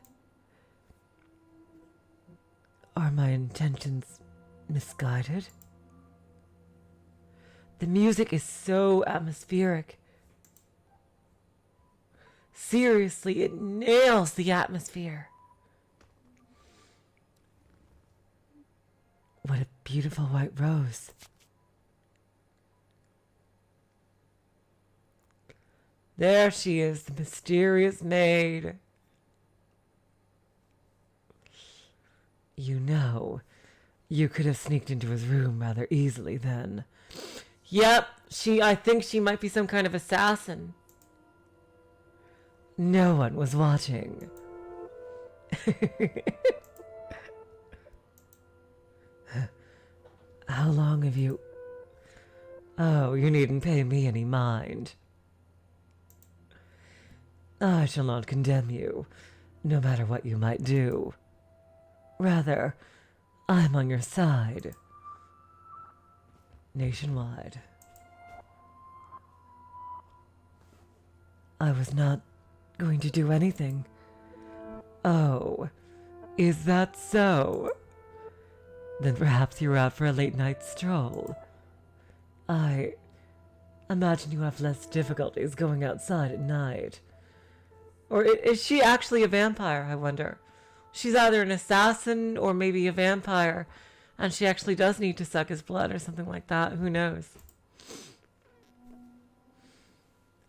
Are my intentions misguided? The music is so atmospheric. Seriously, it nails the atmosphere. What a beautiful white rose. There she is, the mysterious maid. You know, you could have sneaked into his room rather easily then. Yep, I think she might be some kind of assassin. No one was watching. How long have you... Oh, you needn't pay me any mind. I shall not condemn you, no matter what you might do. Rather, I'm on your side. Nationwide. I was not going to do anything. Oh, is that so? Then perhaps you're out for a late night stroll. I imagine you have less difficulties going outside at night. Or is she actually a vampire, I wonder? She's either an assassin or maybe a vampire, and she actually does need to suck his blood or something like that. Who knows?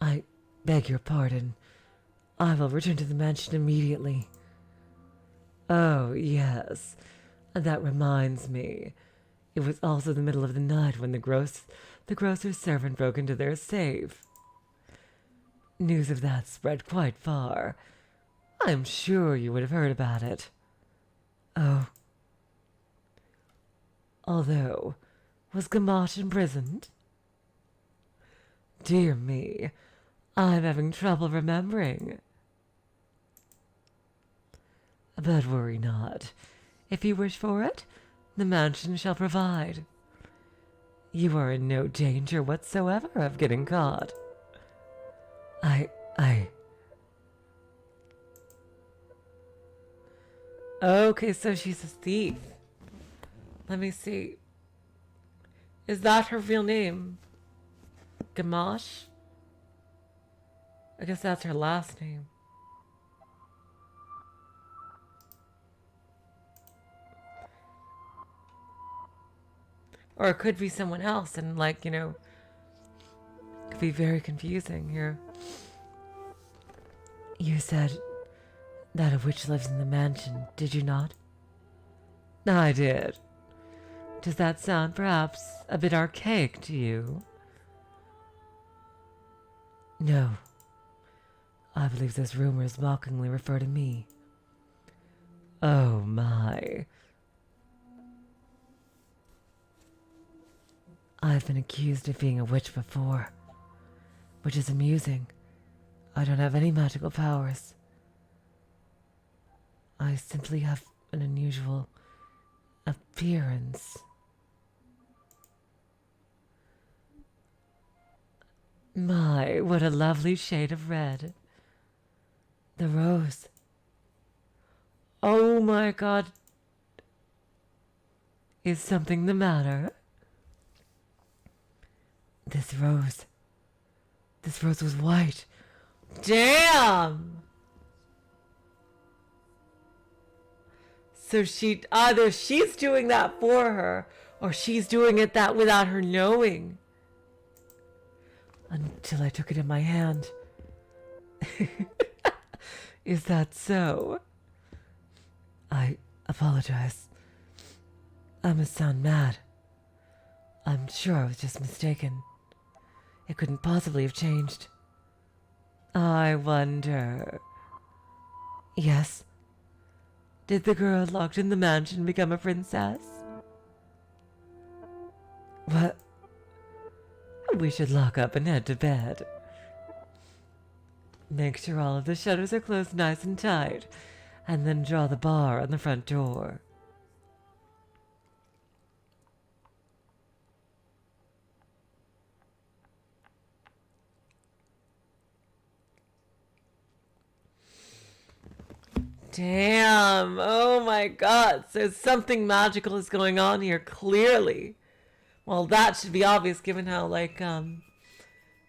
I beg your pardon. I will return to the mansion immediately. Oh, yes. That reminds me. It was also the middle of the night when the grocer's servant broke into their safe. News of that spread quite far. I'm sure you would have heard about it. Oh. Although, was Gamache imprisoned? Dear me, I'm having trouble remembering. But worry not. If you wish for it, the mansion shall provide. You are in no danger whatsoever of getting caught. Okay, so she's a thief. Let me see. Is that her real name? Gamache? I guess that's her last name. Or it could be someone else, and like, could be very confusing here. You said that a witch lives in the mansion, did you not? I did. Does that sound perhaps a bit archaic to you? No. I believe those rumors mockingly refer to me. Oh my. I've been accused of being a witch before, which is amusing. I don't have any magical powers. I simply have an unusual appearance. My, what a lovely shade of red. The rose. Oh my God. Is something the matter? This rose was white. Damn! So either she's doing that for her, or she's doing it that without her knowing. Until I took it in my hand. Is that so? I apologize. I must sound mad. I'm sure I was just mistaken. It couldn't possibly have changed. I wonder... Yes? Did the girl locked in the mansion become a princess? What? We should lock up and head to bed. Make sure all of the shutters are closed nice and tight, and then draw the bar on the front door. Damn! Oh my God! So something magical is going on here, clearly. Well, that should be obvious given how, like,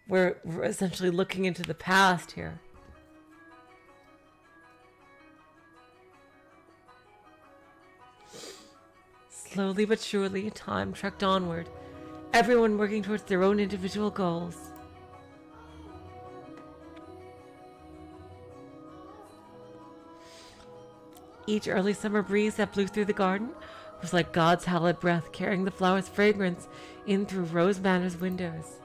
we're essentially looking into the past here. Slowly but surely, time trekked onward, everyone working towards their own individual goals. Each early summer breeze that blew through the garden was like God's hallowed breath carrying the flower's fragrance in through Rose Manor's windows.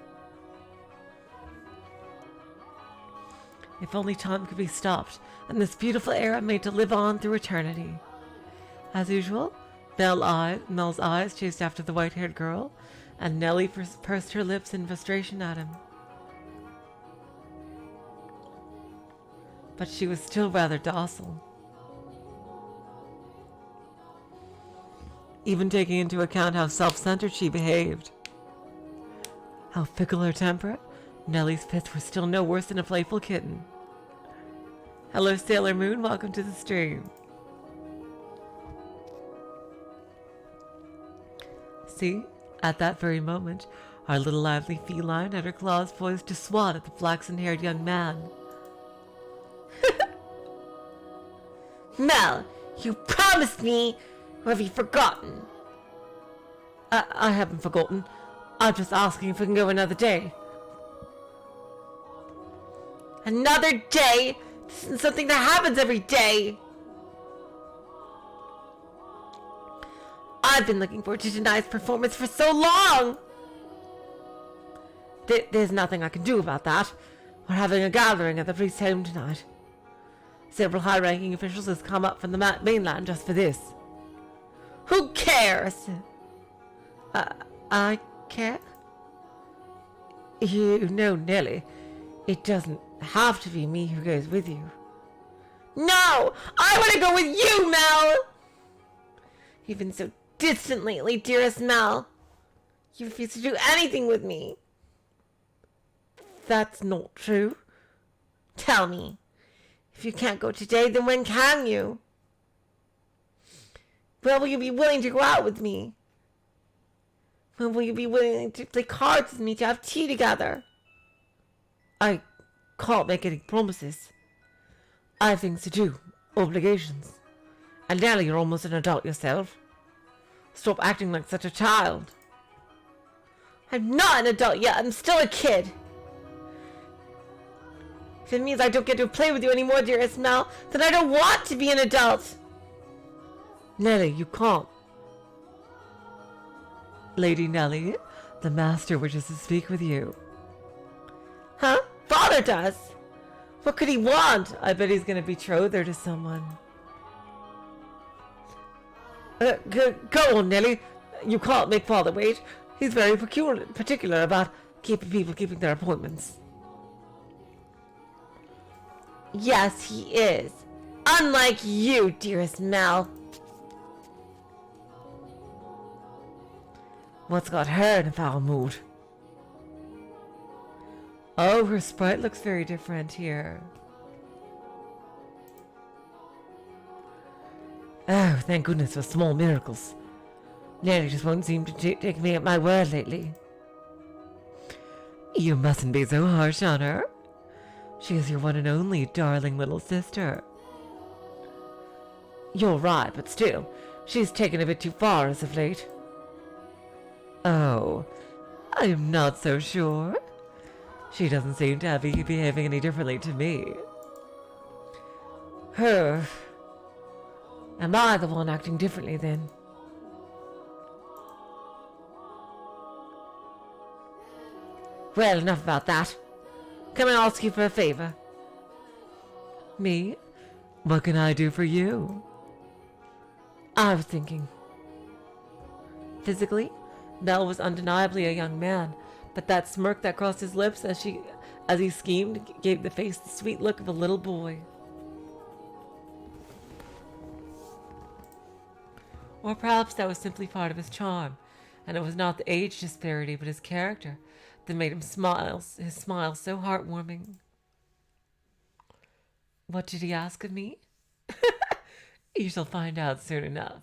If only time could be stopped and this beautiful era made to live on through eternity. As usual, Mell's eyes chased after the white-haired girl, and Nellie pursed her lips in frustration at him. But she was still rather docile. Even taking into account how self-centered she behaved. How fickle her temper, Nellie's fits were still no worse than a playful kitten. Hello, Sailor Moon, welcome to the stream. See, at that very moment, our little lively feline had her claws poised to swat at the flaxen-haired young man. Mell, you promised me! Or have you forgotten? I haven't forgotten. I'm just asking if we can go another day. Another day? This isn't something that happens every day. I've been looking forward to tonight's performance for so long. There's nothing I can do about that. We're having a gathering at the priest's home tonight. Several high-ranking officials have come up from the mainland just for this. Who cares? I care? You know, Nellie, it doesn't have to be me who goes with you. No! I want to go with you, Mell! You've been so distant lately, dearest Mell. You refuse to do anything with me. That's not true. Tell me. If you can't go today, then when can you? When will you be willing to go out with me? When will you be willing to play cards with me, to have tea together? I can't make any promises. I have things to do, obligations. And Nellie, you're almost an adult yourself. Stop acting like such a child. I'm not an adult yet, I'm still a kid. If it means I don't get to play with you anymore, dearest Mell, then I don't want to be an adult. Nellie, you can't. Lady Nellie, the master wishes to speak with you. Huh? Father does? What could he want? I bet he's gonna betroth her to someone. Go on, Nellie. You can't make father wait. He's very particular about keeping their appointments. Yes, he is. Unlike you, dearest Mell. What's got her in a foul mood? Oh, her sprite looks very different here. Oh, thank goodness for small miracles. Nelly just won't seem to take me at my word lately. You mustn't be so harsh on her. She is your one and only darling little sister. You're right, but still, she's taken a bit too far as of late. Oh, I am not so sure. She doesn't seem to be behaving any differently to me. Her. Am I the one acting differently then? Well, enough about that. Can I ask you for a favor? Me? What can I do for you? I was thinking. Physically, Mell was undeniably a young man, but that smirk that crossed his lips as he schemed gave the face the sweet look of a little boy. Or perhaps that was simply part of his charm, and it was not the age disparity but his character that made his smile so heartwarming. What did he ask of me? You shall find out soon enough.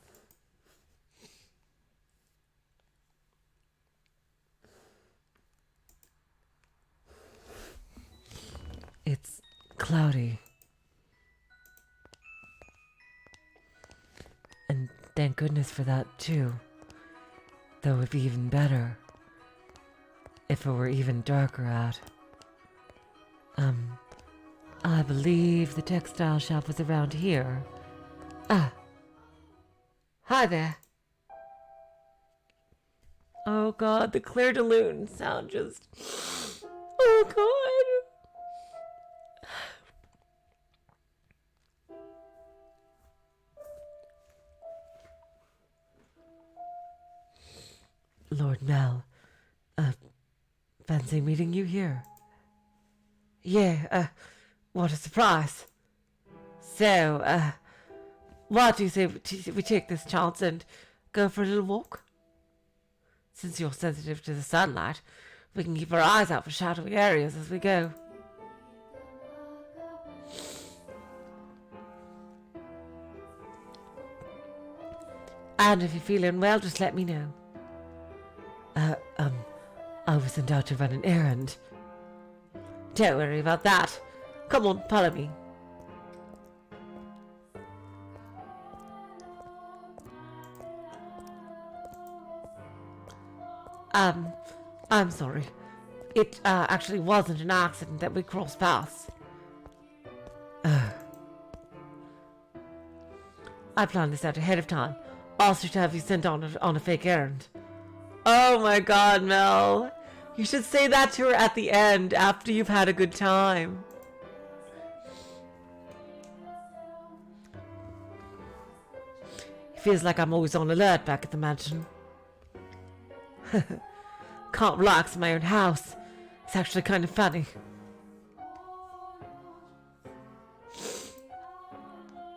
It's cloudy. And thank goodness for that, too. Though it'd be even better if it were even darker out. I believe the textile shop was around here. Ah. Hi there. Oh God, the Claire de Lune sound just... Oh God. Lord Mell, fancy meeting you here. Yeah, what a surprise. So, what do you say we take this chance and go for a little walk? Since you're sensitive to the sunlight, we can keep our eyes out for shadowy areas as we go. And if you're feeling well, just let me know. I was sent out to run an errand. Don't worry about that. Come on, follow me. I'm sorry. It actually wasn't an accident that we crossed paths. I planned this out ahead of time. Also to have you sent on a fake errand. Oh my God, Mell. You should say that to her at the end, after you've had a good time. It feels like I'm always on alert back at the mansion. Can't relax in my own house. It's actually kind of funny.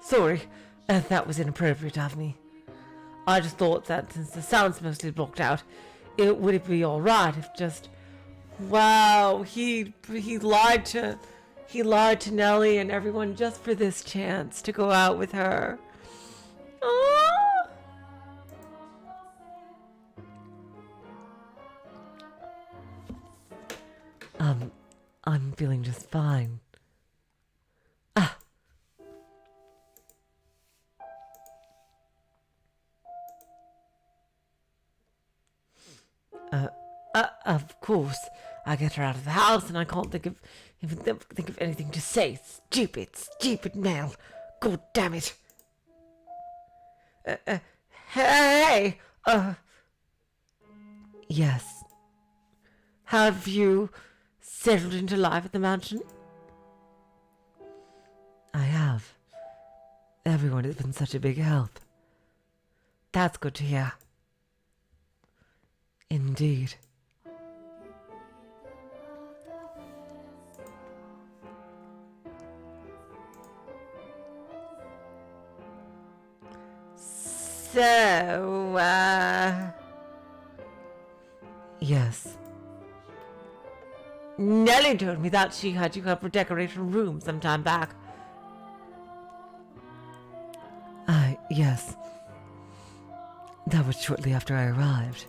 Sorry, that was inappropriate of me. I just thought that since the sound's mostly blocked out, would it be all right if just... Wow, he lied to Nelly and everyone just for this chance to go out with her. Ah! I'm feeling just fine. Of course, I get her out of the house and I can't think of anything to say. Stupid Mell. God damn it. Hey! Yes. Have you settled into life at the mansion? I have. Everyone has been such a big help. That's good to hear. Indeed. So, yes. Nellie told me that she had you help her decorate her room some time back. Yes. That was shortly after I arrived.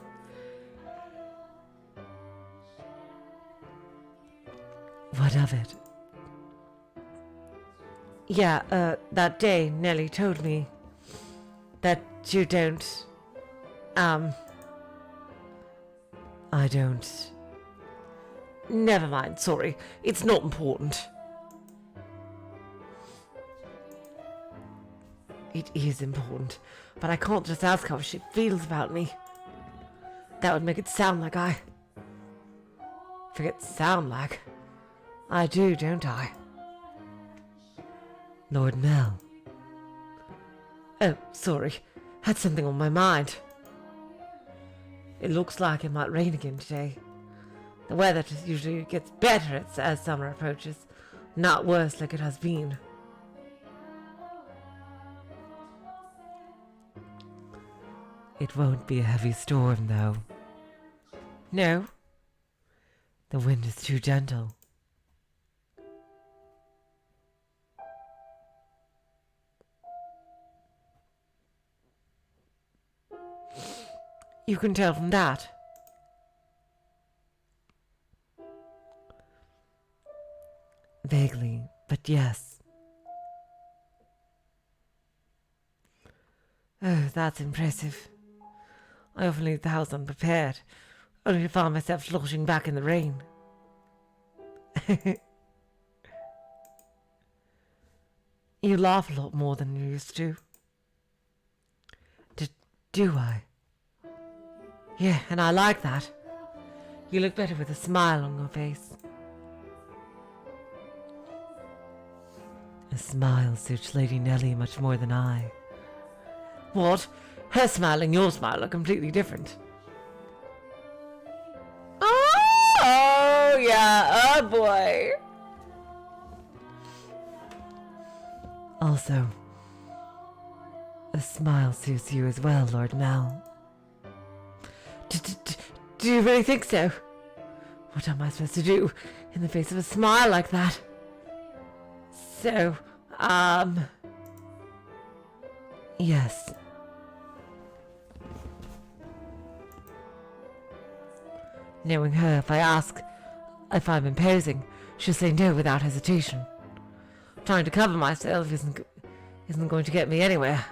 What of it? Yeah, that day Nellie told me that you don't, I don't. Never mind, sorry. It's not important. It is important, but I can't just ask how she feels about me. That would make it sound like I... Forget sound like. I do, don't I? Lord Mell. Oh, sorry. Had something on my mind. It looks like it might rain again today. The weather just usually gets better as summer approaches, not worse like it has been. It won't be a heavy storm, though. No. The wind is too gentle. You can tell from that. Vaguely, but yes. Oh, that's impressive. I often leave the house unprepared, only to find myself sloshing back in the rain. You laugh a lot more than you used to. Do I? Yeah, and I like that. You look better with a smile on your face. A smile suits Lady Nellie much more than I. What? Her smile and your smile are completely different. Oh, yeah, oh boy. Also, a smile suits you as well, Lord Mell. Do you really think so? What am I supposed to do in the face of a smile like that? So, yes. Knowing her, if I ask if I'm imposing, she'll say no without hesitation. Trying to cover myself isn't going to get me anywhere.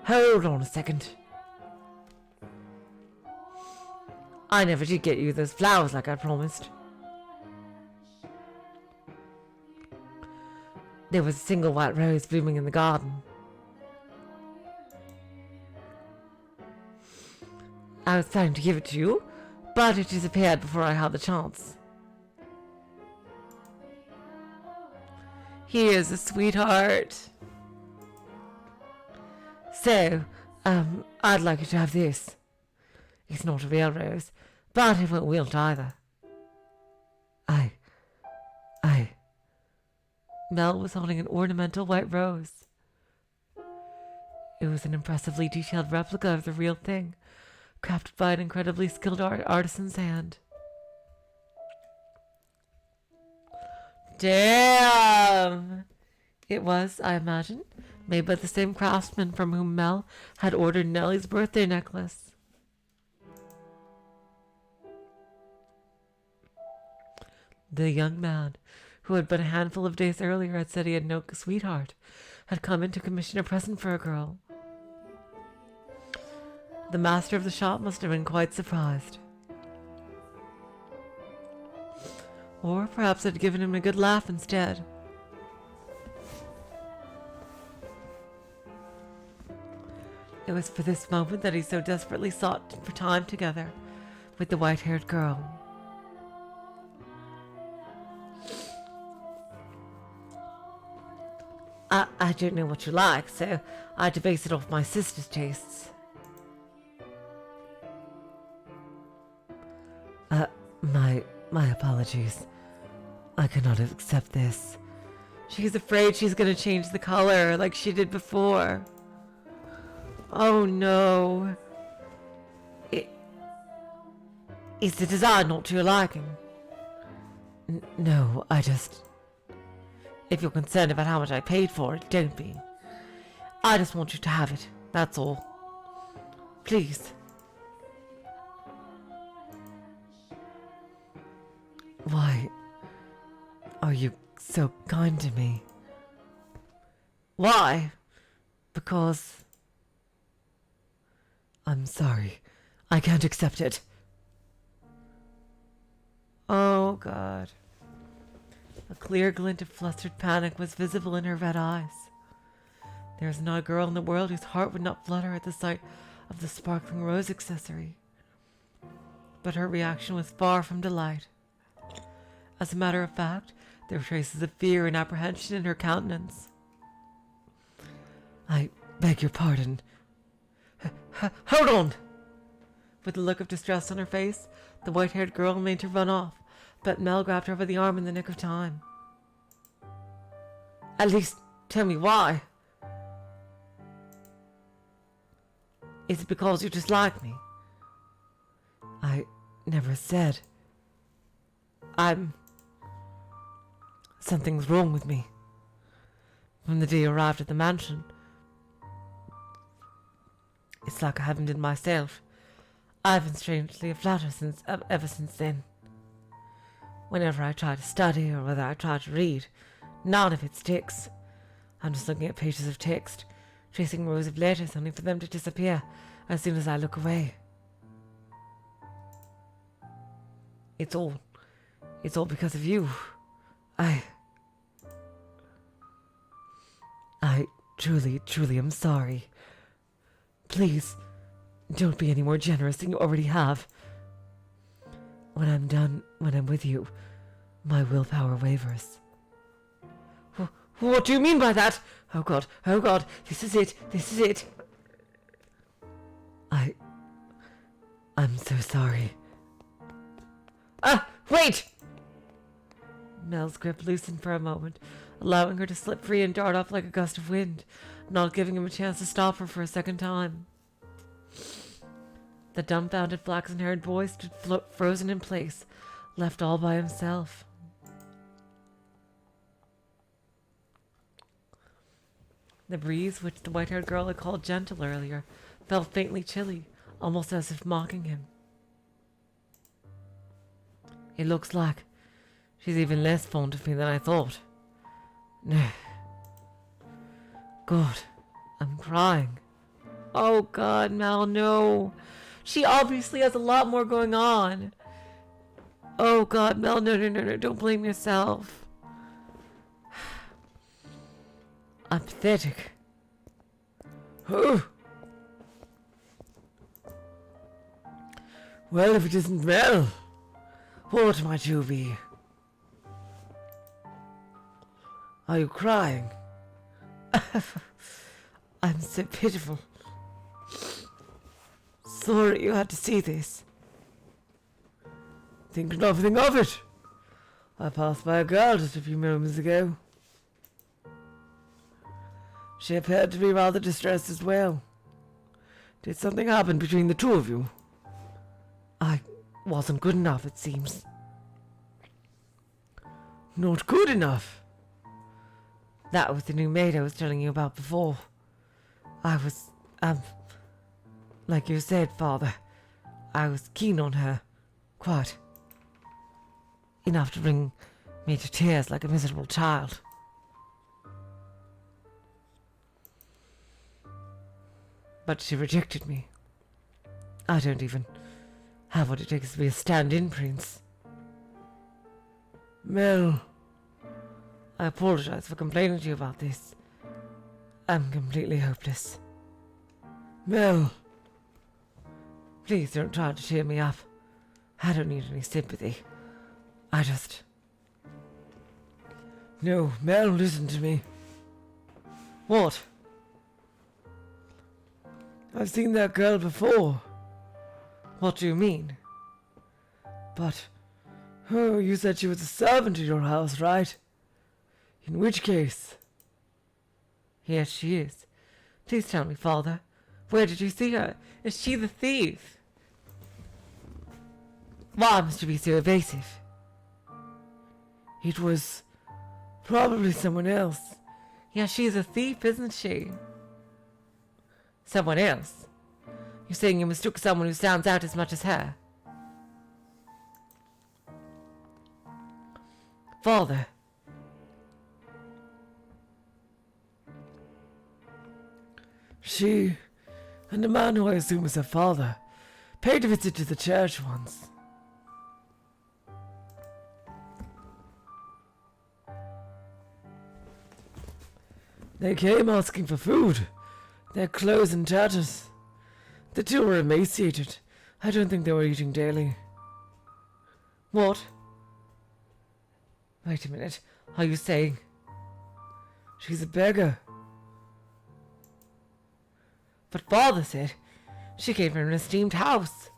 Hold on a second. I never did get you those flowers like I promised. There was a single white rose blooming in the garden. I was planning to give it to you, but it disappeared before I had the chance. Here's a sweetheart. So, I'd like you to have this. It's not a real rose, but it won't wilt either. Mell was holding an ornamental white rose. It was an impressively detailed replica of the real thing, crafted by an incredibly skilled artisan's hand. Damn! It was, I imagine, made by the same craftsman from whom Mell had ordered Nellie's birthday necklace. The young man, who had but a handful of days earlier had said he had no sweetheart, had come in to commission a present for a girl. The master of the shop must have been quite surprised. Or perhaps had given him a good laugh instead. It was for this moment that he so desperately sought for time together with the white-haired girl. I don't know what you like, so I had to base it off my sister's tastes. My apologies. I cannot accept this. She's afraid she's gonna change the color like she did before. Oh no. Is the design not to your liking? No, I just... If you're concerned about how much I paid for it, don't be. I just want you to have it, that's all. Please. Why are you so kind to me? Why? Because... I'm sorry. I can't accept it. Oh, God. A clear glint of flustered panic was visible in her red eyes. There is not a girl in the world whose heart would not flutter at the sight of the sparkling rose accessory. But her reaction was far from delight. As a matter of fact, there were traces of fear and apprehension in her countenance. I beg your pardon. Hold on! With a look of distress on her face, the white-haired girl made to run off, but Mell grabbed her by the arm in the nick of time. At least, tell me why. Is it because you dislike me? I never said. Something's wrong with me. From the day you arrived at the mansion, it's like I haven't been myself. I've been strangely flattered ever since then. Whenever I try to study or whether I try to read, none of it sticks. I'm just looking at pages of text, tracing rows of letters only for them to disappear as soon as I look away. It's all because of you. I truly am sorry. Please, don't be any more generous than you already have. When I'm with you, my willpower wavers. What do you mean by that? Oh God, this is it. I'm so sorry. Wait! Mell's grip loosened for a moment, allowing her to slip free and dart off like a gust of wind, not giving him a chance to stop her for a second time. The dumbfounded flaxen-haired boy stood frozen in place, left all by himself. The breeze, which the white-haired girl had called gentle earlier, felt faintly chilly, almost as if mocking him. It looks like she's even less fond of me than I thought. No. God, I'm crying. Oh God, Mel, no. She obviously has a lot more going on. Oh God, Mel, no, don't blame yourself. I'm pathetic. Oh. Well, if it isn't Mel, what might you be? Are you crying? I'm so pitiful. Sorry you had to see this. Think nothing of it. I passed by a girl just a few moments ago. She appeared to be rather distressed as well. Did something happen between the two of you? I wasn't good enough, it seems. Not good enough? That was the new maid I was telling you about before. I was, like you said, Father, I was keen on her. Quite. Enough to bring me to tears like a miserable child. But she rejected me. I don't even have what it takes to be a stand-in prince. Mel, I apologize for complaining to you about this. I'm completely hopeless. Mel, please don't try to cheer me up. I don't need any sympathy. I just... No, Mel, listen to me. What? I've seen that girl before. What do you mean? But Oh, you said she was a servant in your house, right? In which case? Yes, she is. Please tell me, Father. Where did you see her? Is she the thief? Why must you be so evasive? It was probably someone else. Yeah, she's a thief, isn't she? Someone else? You're saying you mistook someone who stands out as much as her? Father. She, and a man who I assume is her father, paid a visit to the church once. They came asking for food, their clothes in tatters. The two were emaciated. I don't think they were eating daily. What? Wait a minute. Are you saying? She's a beggar. But Father said she came from an esteemed house.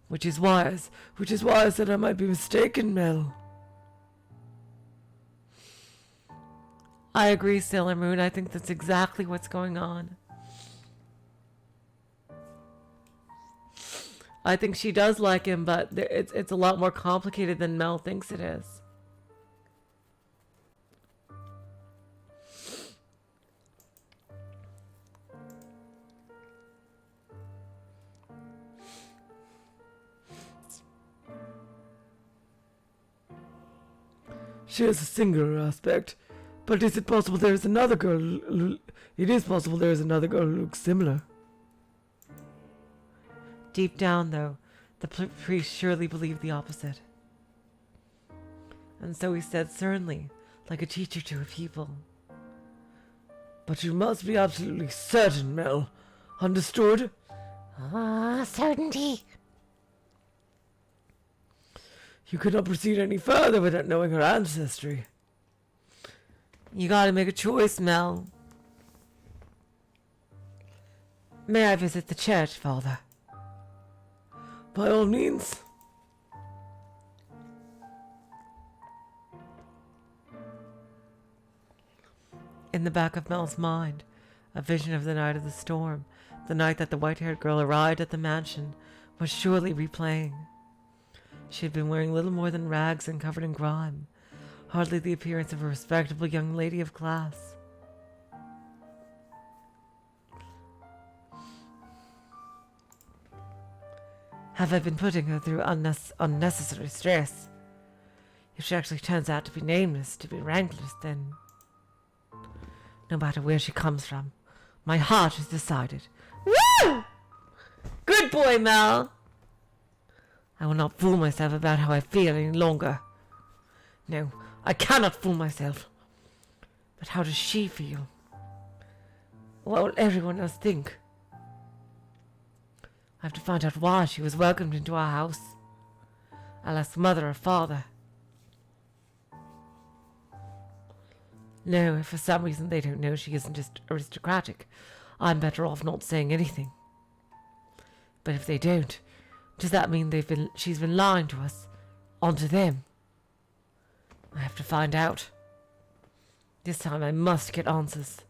Which is why I said I might be mistaken, Mell. I agree, Sailor Moon. I think that's exactly what's going on. I think she does like him, but it's a lot more complicated than Mel thinks it is. She has a singular aspect, but is it possible there is another girl? It is possible there is another girl who looks similar. Deep down, though, the priest surely believed the opposite. And so he said sternly, like a teacher to a pupil. But you must be absolutely certain, Mell. Understood? Certainty. You cannot proceed any further without knowing her ancestry. You gotta make a choice, Mel. May I visit the church, Father? By all means. In the back of Mel's mind, a vision of the night of the storm, the night that the white-haired girl arrived at the mansion, was surely replaying. She had been wearing little more than rags and covered in grime, hardly the appearance of a respectable young lady of class. Have I been putting her through unnecessary stress? If she actually turns out to be nameless, to be rankless, then no matter where she comes from, my heart is decided. Woo! Good boy, Mel! I will not fool myself about how I feel any longer. No, I cannot fool myself. But how does she feel? What will everyone else think? I have to find out why she was welcomed into our house. I'll ask mother or father. No, if for some reason they don't know she isn't just aristocratic, I'm better off not saying anything. But if they don't, does that mean she's been lying to us? Onto them? I have to find out. This time I must get answers.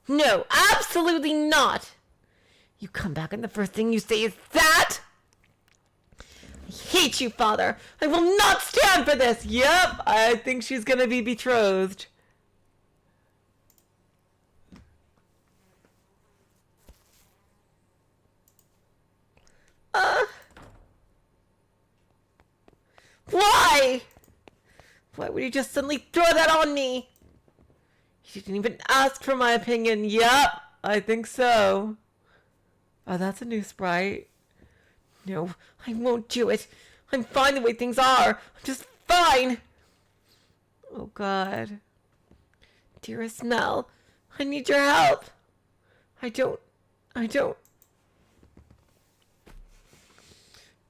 No, absolutely not! You come back and the first thing you say is that? I hate you, Father! I will not stand for this! Yep, I think she's gonna be betrothed. Why? Why would you just suddenly throw that on me? You didn't even ask for my opinion. Yep, I think so. Oh, that's a new sprite. No, I won't do it. I'm fine the way things are. I'm just fine. Oh, God. Dearest Mel, I need your help. I don't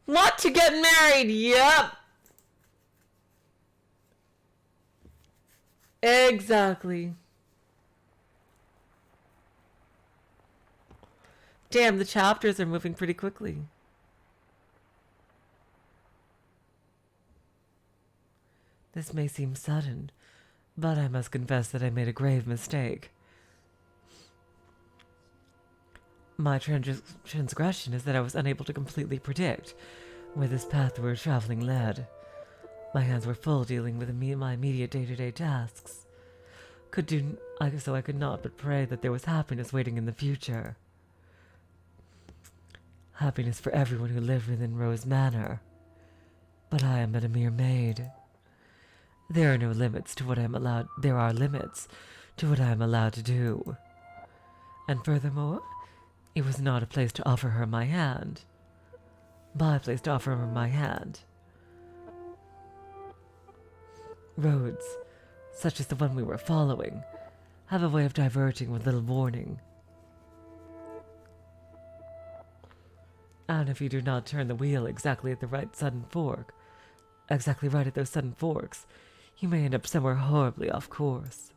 want to get married. Yep. Exactly. Damn, the chapters are moving pretty quickly. This may seem sudden, but I must confess that I made a grave mistake. My transgression is that I was unable to completely predict where this path we were traveling led. My hands were full dealing with my immediate day-to-day tasks. So I could not but pray that there was happiness waiting in the future. Happiness for everyone who lived within Rose Manor. But I am but a mere maid. There are limits to what I am allowed to do. And furthermore, it was not a place to offer her my hand. My place to offer her my hand. Roads, such as the one we were following, have a way of diverging with little warning. And if you do not turn the wheel exactly at those sudden forks, you may end up somewhere horribly off course.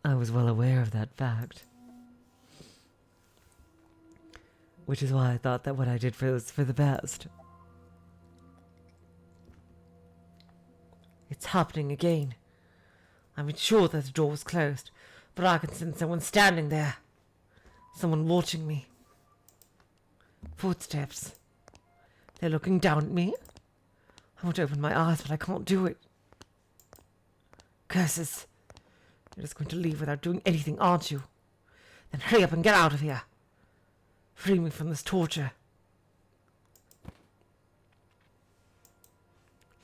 I was well aware of that fact. Which is why I thought that what I did was for the best. It's happening again. I'm sure that the door was closed, but I can sense someone standing there. Someone watching me. Footsteps. They're looking down at me. I want to open my eyes, but I can't do it. Curses. You're just going to leave without doing anything, aren't you? Then hurry up and get out of here. Free me from this torture.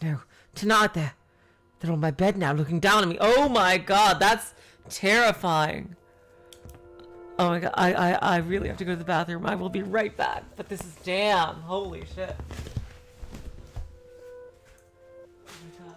No, tonight they're on my bed now, looking down at me. Oh my god, that's terrifying. Oh my god, I really have to go to the bathroom. I will be right back. But this is damn. Holy shit. Oh my god.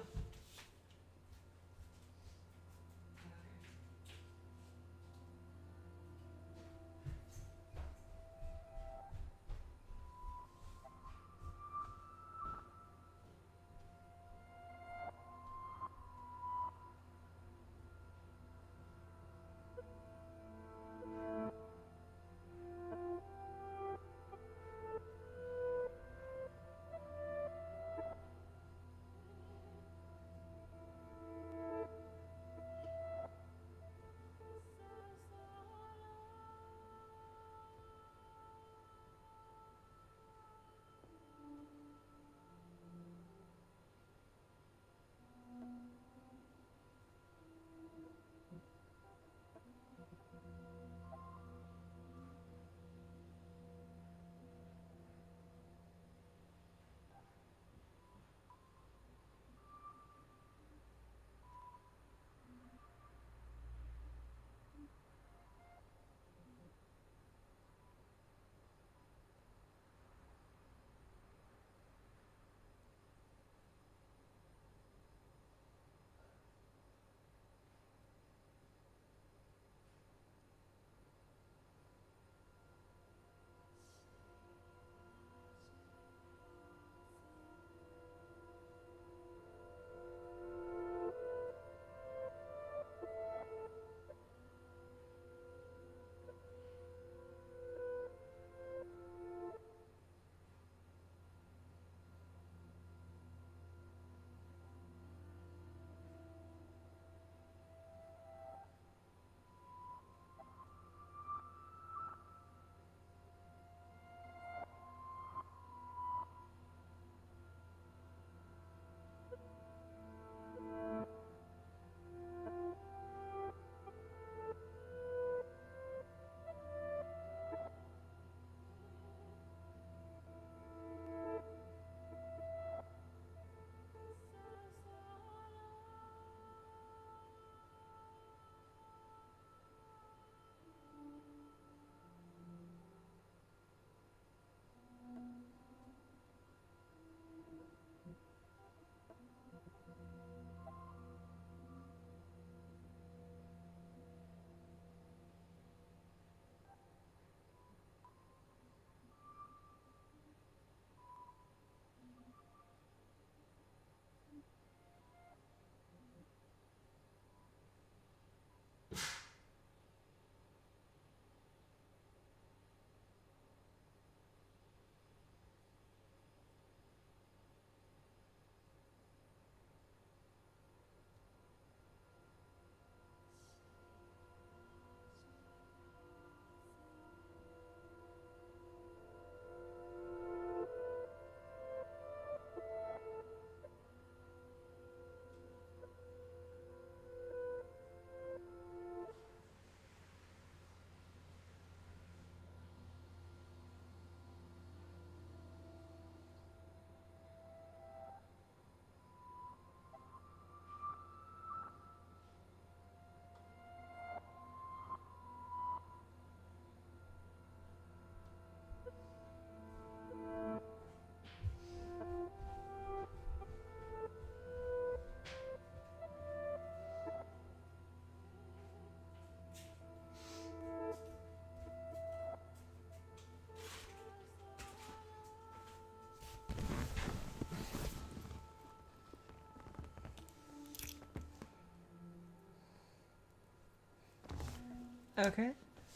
Okay.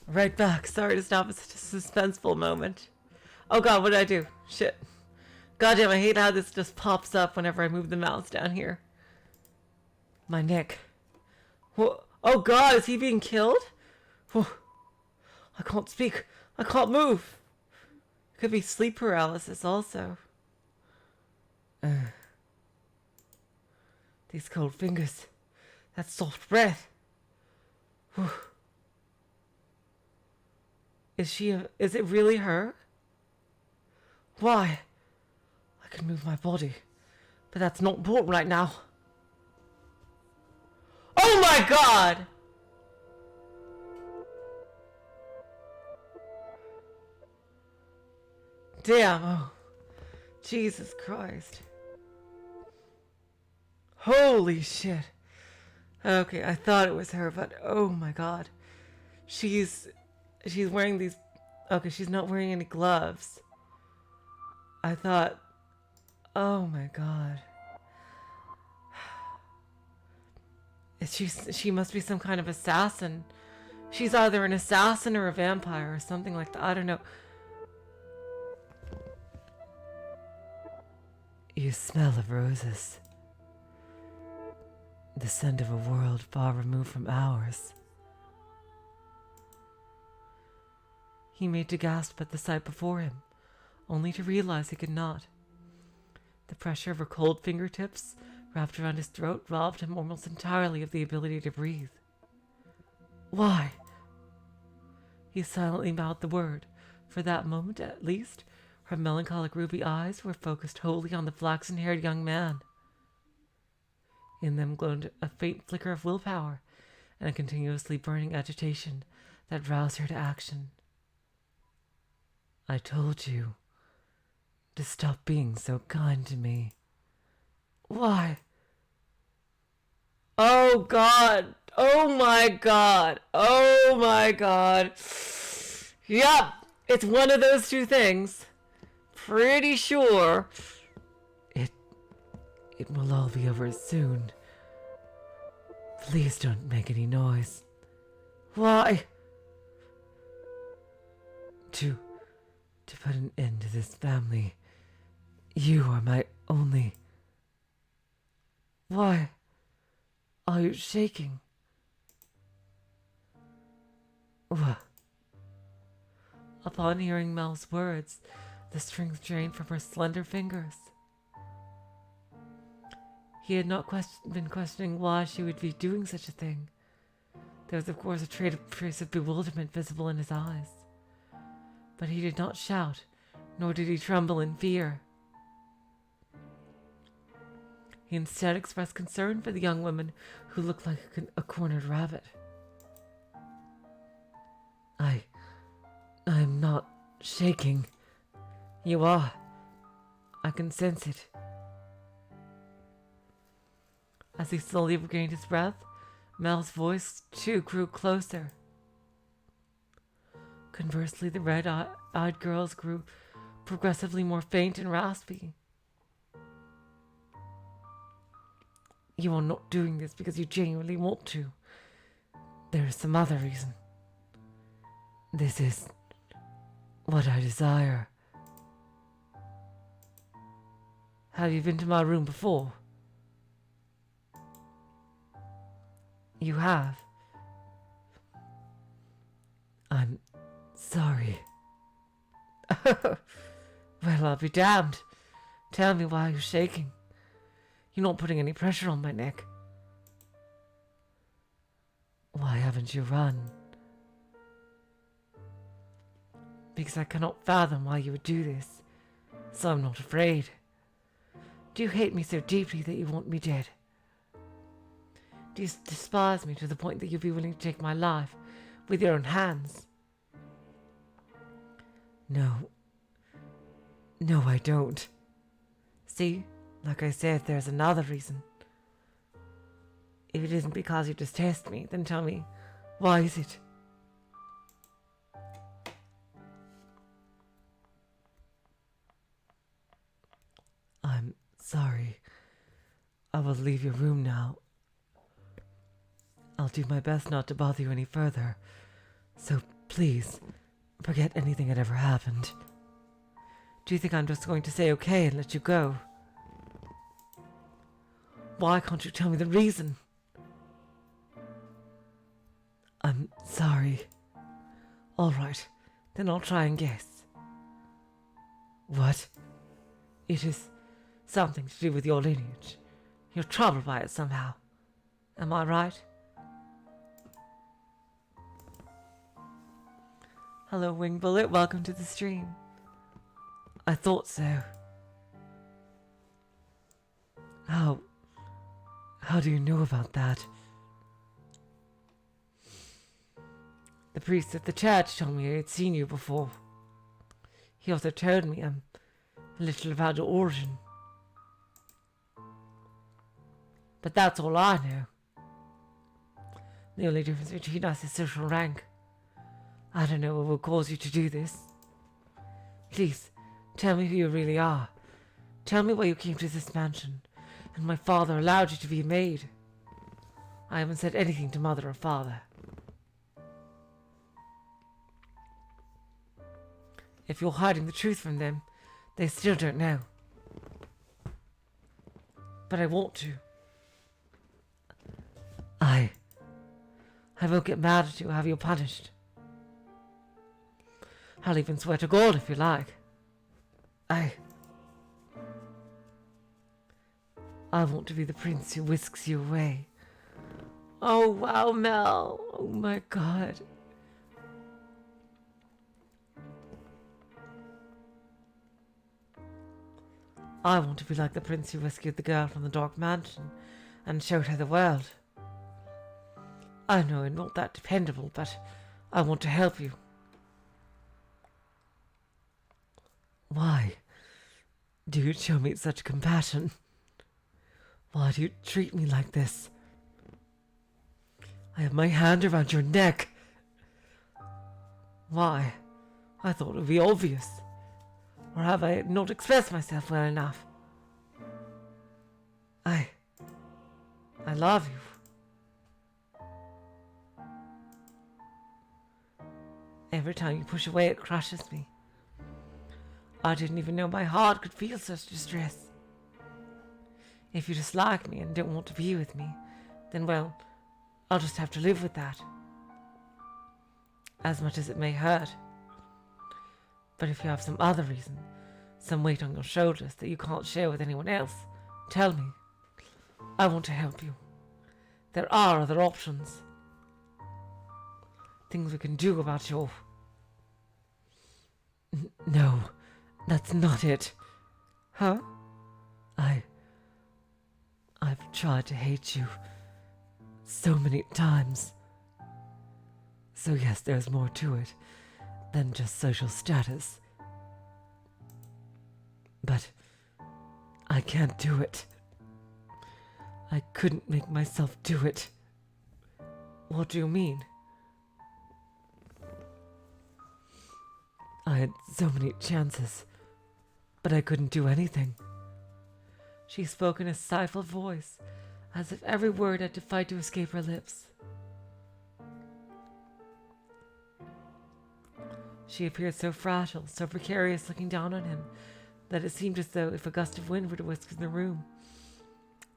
Right back. Sorry to stop at such a suspenseful moment. Oh god, what did I do? Shit. Goddamn, I hate how this just pops up whenever I move the mouse down here. My neck. Whoa. Oh god, is he being killed? Whoa. I can't speak. I can't move. Could be sleep paralysis also. These cold fingers. That soft breath. Whew. Is it really her? Why? I can move my body, but that's not important right now. Oh my god! Damn, oh. Jesus Christ. Holy shit. Okay, I thought it was her, but oh my god. She's wearing these... Okay, she's not wearing any gloves. I thought... Oh my god. She must be some kind of assassin. She's either an assassin or a vampire or something like that. I don't know. You smell of roses. The scent of a world far removed from ours. He made to gasp at the sight before him, only to realize he could not. The pressure of her cold fingertips wrapped around his throat robbed him almost entirely of the ability to breathe. Why? He silently mouthed the word. For that moment, at least, her melancholic ruby eyes were focused wholly on the flaxen-haired young man. In them glowed a faint flicker of willpower and a continuously burning agitation that roused her to action. I told you to stop being so kind to me. Why? Oh god! Oh my god! Oh my god! Yup! It's one of those two things. Pretty sure. It will all be over soon. Please don't make any noise. Why? To put an end to this family. You are my only... Why are you shaking? What? Upon hearing Mell's words, the strings drained from her slender fingers. He had not been questioning why she would be doing such a thing. There was, of course, a trace of bewilderment visible in his eyes. But he did not shout, nor did he tremble in fear. He instead expressed concern for the young woman who looked like a cornered rabbit. I'm not shaking. You are. I can sense it. As he slowly regained his breath, Mell's voice too grew closer. Conversely, the red-eyed girl's grew progressively more faint and raspy. You are not doing this because you genuinely want to. There is some other reason. This is what I desire. Have you been to my room before? You have. I'm sorry. Well, I'll be damned. Tell me why you're shaking. You're not putting any pressure on my neck. Why haven't you run? Because I cannot fathom why you would do this, so I'm not afraid. Do you hate me so deeply that you want me dead? Do you despise me to the point that you'd be willing to take my life with your own hands? No. No, I don't. See, like I said, there's another reason. If it isn't because you detest me, then tell me, why is it? I'm sorry. I will leave your room now. I'll do my best not to bother you any further, So please, forget anything that ever happened. Do you think I'm just going to say okay and let you go? Why can't you tell me the reason? I'm sorry. All right, then I'll try and guess. What? It is something to do with your lineage. You're troubled by it somehow. Am I right? Hello, Wing Bullet. Welcome to the stream. I thought so. How do you know about that? The priest at the church told me he had seen you before. He also told me a little about your origin. But that's all I know. The only difference between us is social rank. I don't know what will cause you to do this. Please, tell me who you really are. Tell me why you came to this mansion, and my father allowed you to be a maid. I haven't said anything to mother or father. If you're hiding the truth from them, they still don't know. But I want to. I won't get mad at you or have you punished. I'll even swear to God if you like. I want to be the prince who whisks you away. Oh wow, Mel. Oh my God. I want to be like the prince who rescued the girl from the dark mansion and showed her the world. I know I'm not that dependable, but I want to help you. Why do you show me such compassion? Why do you treat me like this? I have my hand around your neck. Why? I thought it would be obvious. Or have I not expressed myself well enough? I love you. Every time you push away, it crushes me. I didn't even know my heart could feel such distress. If you dislike me and don't want to be with me, then well, I'll just have to live with that. As much as it may hurt. But if you have some other reason, some weight on your shoulders that you can't share with anyone else, tell me. I want to help you. There are other options. Things we can do about your... No, that's not it. Huh? I've tried to hate you so many times. So yes, there's more to it than just social status. But I can't do it. I couldn't make myself do it. What do you mean? I had so many chances, but I couldn't do anything. She spoke in a stifled voice, as if every word had to fight to escape her lips. She appeared so fragile, so precarious looking down on him, that it seemed as though if a gust of wind were to whisk in the room,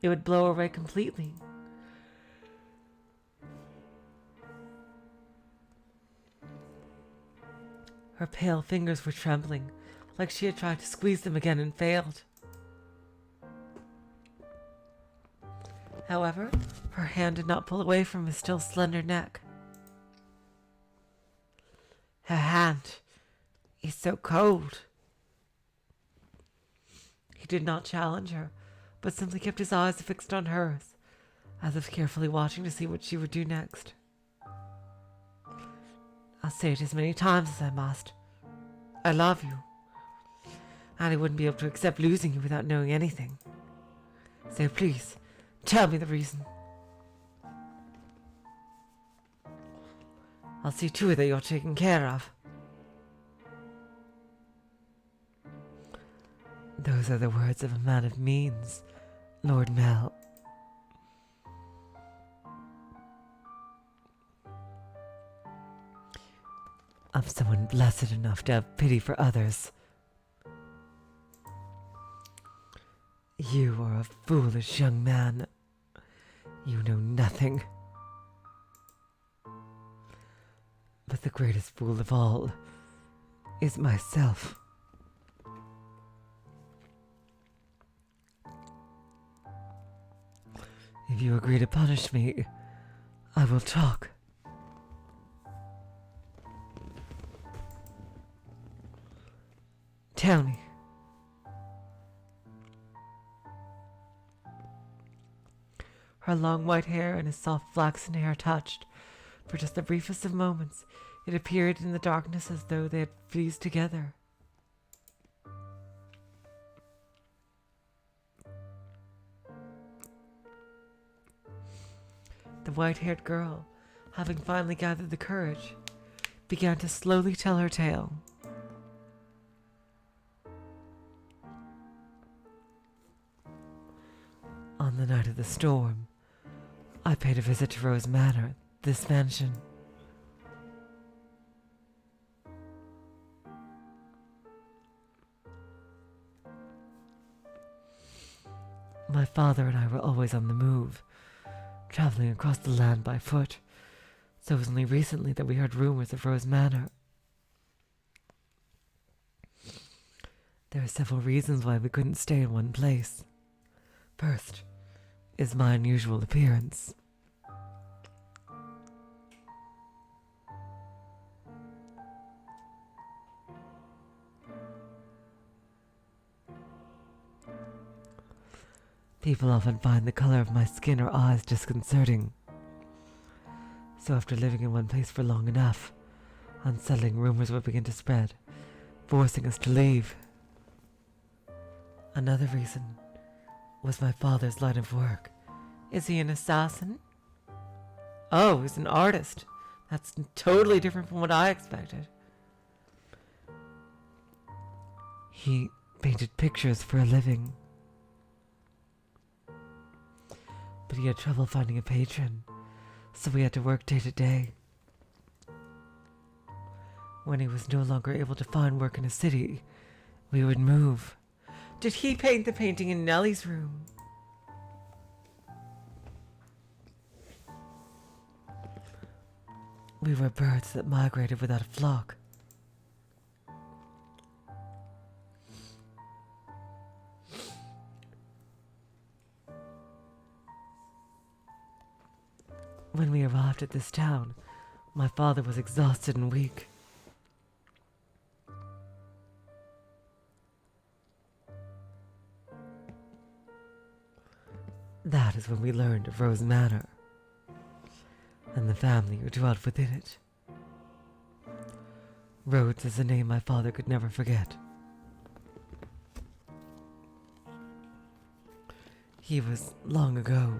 it would blow her away completely. Her pale fingers were trembling, like she had tried to squeeze them again and failed. However, her hand did not pull away from his still slender neck. Her hand is so cold. He did not challenge her, but simply kept his eyes fixed on hers, as if carefully watching to see what she would do next. I'll say it as many times as I must. I love you. And I wouldn't be able to accept losing you without knowing anything. So please, tell me the reason. I'll see to it that you're taken care of. Those are the words of a man of means, Lord Mell. I'm someone blessed enough to have pity for others. You are a foolish young man. You know nothing. But the greatest fool of all is myself. If you agree to punish me, I will talk. Tell me. Her long white hair and his soft flaxen hair touched. For just the briefest of moments, it appeared in the darkness as though they had fused together. The white-haired girl, having finally gathered the courage, began to slowly tell her tale. On the night of the storm, I paid a visit to Rose Manor, this mansion. My father and I were always on the move, traveling across the land by foot, so it was only recently that we heard rumors of Rose Manor. There are several reasons why we couldn't stay in one place. First is my unusual appearance. People often find the color of my skin or eyes disconcerting. So after living in one place for long enough, unsettling rumors would begin to spread, forcing us to leave. Another reason was my father's line of work. Is he an assassin? Oh, he's an artist. That's totally different from what I expected. He painted pictures for a living. But he had trouble finding a patron, so we had to work day to day. When he was no longer able to find work in a city, we would move. Did he paint the painting in Nellie's room? We were birds that migrated without a flock. When we arrived at this town, my father was exhausted and weak. That is when we learned of Rose Manor and the family who dwelt within it. Rhodes is a name my father could never forget. He was, long ago,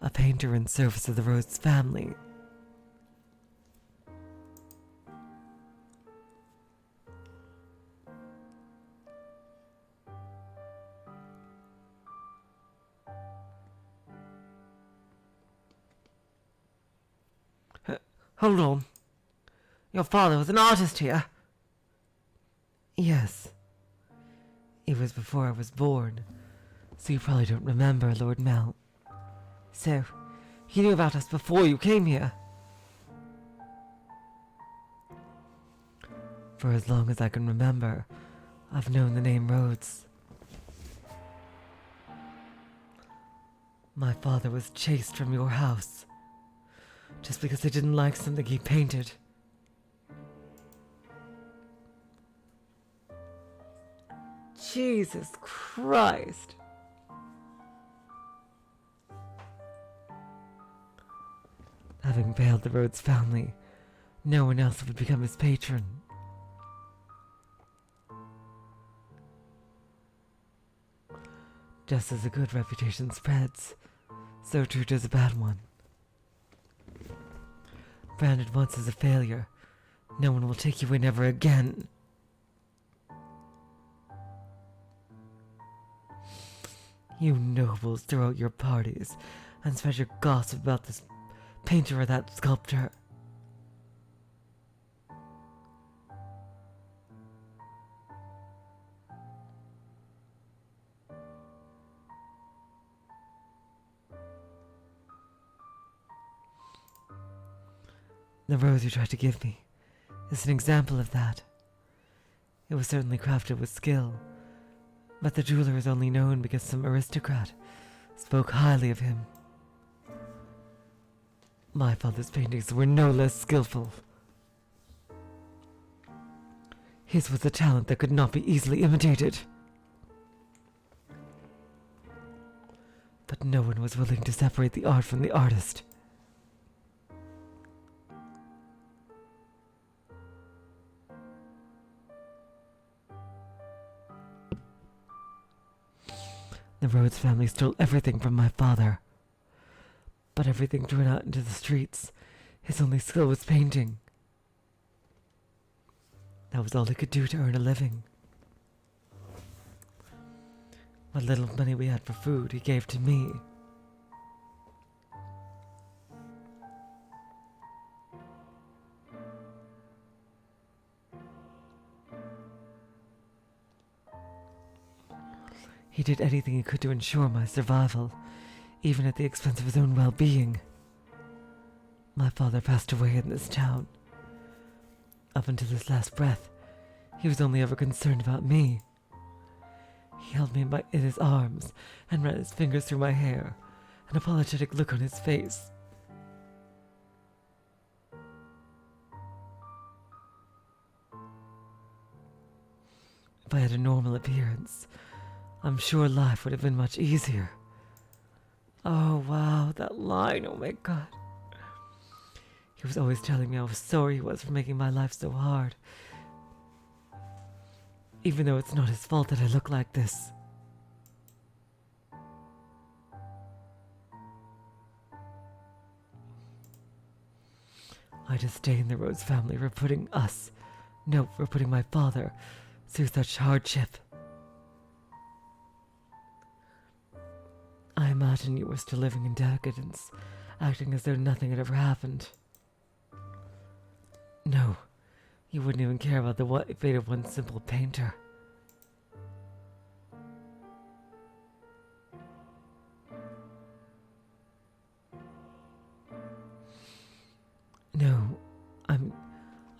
a painter in service of the Rhodes family. Hold on. Your father was an artist here? Yes. It was before I was born, so you probably don't remember, Lord Mell. So, he knew about us before you came here. For as long as I can remember, I've known the name Rhodes. My father was chased from your house, just because they didn't like something he painted. Jesus Christ. Having failed the Rhodes family, no one else would become his patron. Just as a good reputation spreads, so too does a bad one. Branded once as a failure, no one will take you in ever again. You nobles throw out your parties and spread your gossip about this painter or that sculptor. The rose you tried to give me is an example of that. It was certainly crafted with skill, but the jeweler is only known because some aristocrat spoke highly of him. My father's paintings were no less skillful. His was a talent that could not be easily imitated. But no one was willing to separate the art from the artist. The Rhodes family stole everything from my father, but everything threw out into the streets. His only skill was painting. That was all he could do to earn a living. What little money we had for food, he gave to me. He did anything he could to ensure my survival, even at the expense of his own well-being. My father passed away in this town. Up until his last breath, he was only ever concerned about me. He held me in his arms and ran his fingers through my hair, an apologetic look on his face. If I had a normal appearance, I'm sure life would have been much easier. Oh, wow, that line, oh my God. He was always telling me how sorry he was for making my life so hard. Even though it's not his fault that I look like this. I disdain the Rhodes family for putting my father through such hardship. I imagine you were still living in decadence, acting as though nothing had ever happened. No, you wouldn't even care about the fate of one simple painter. No,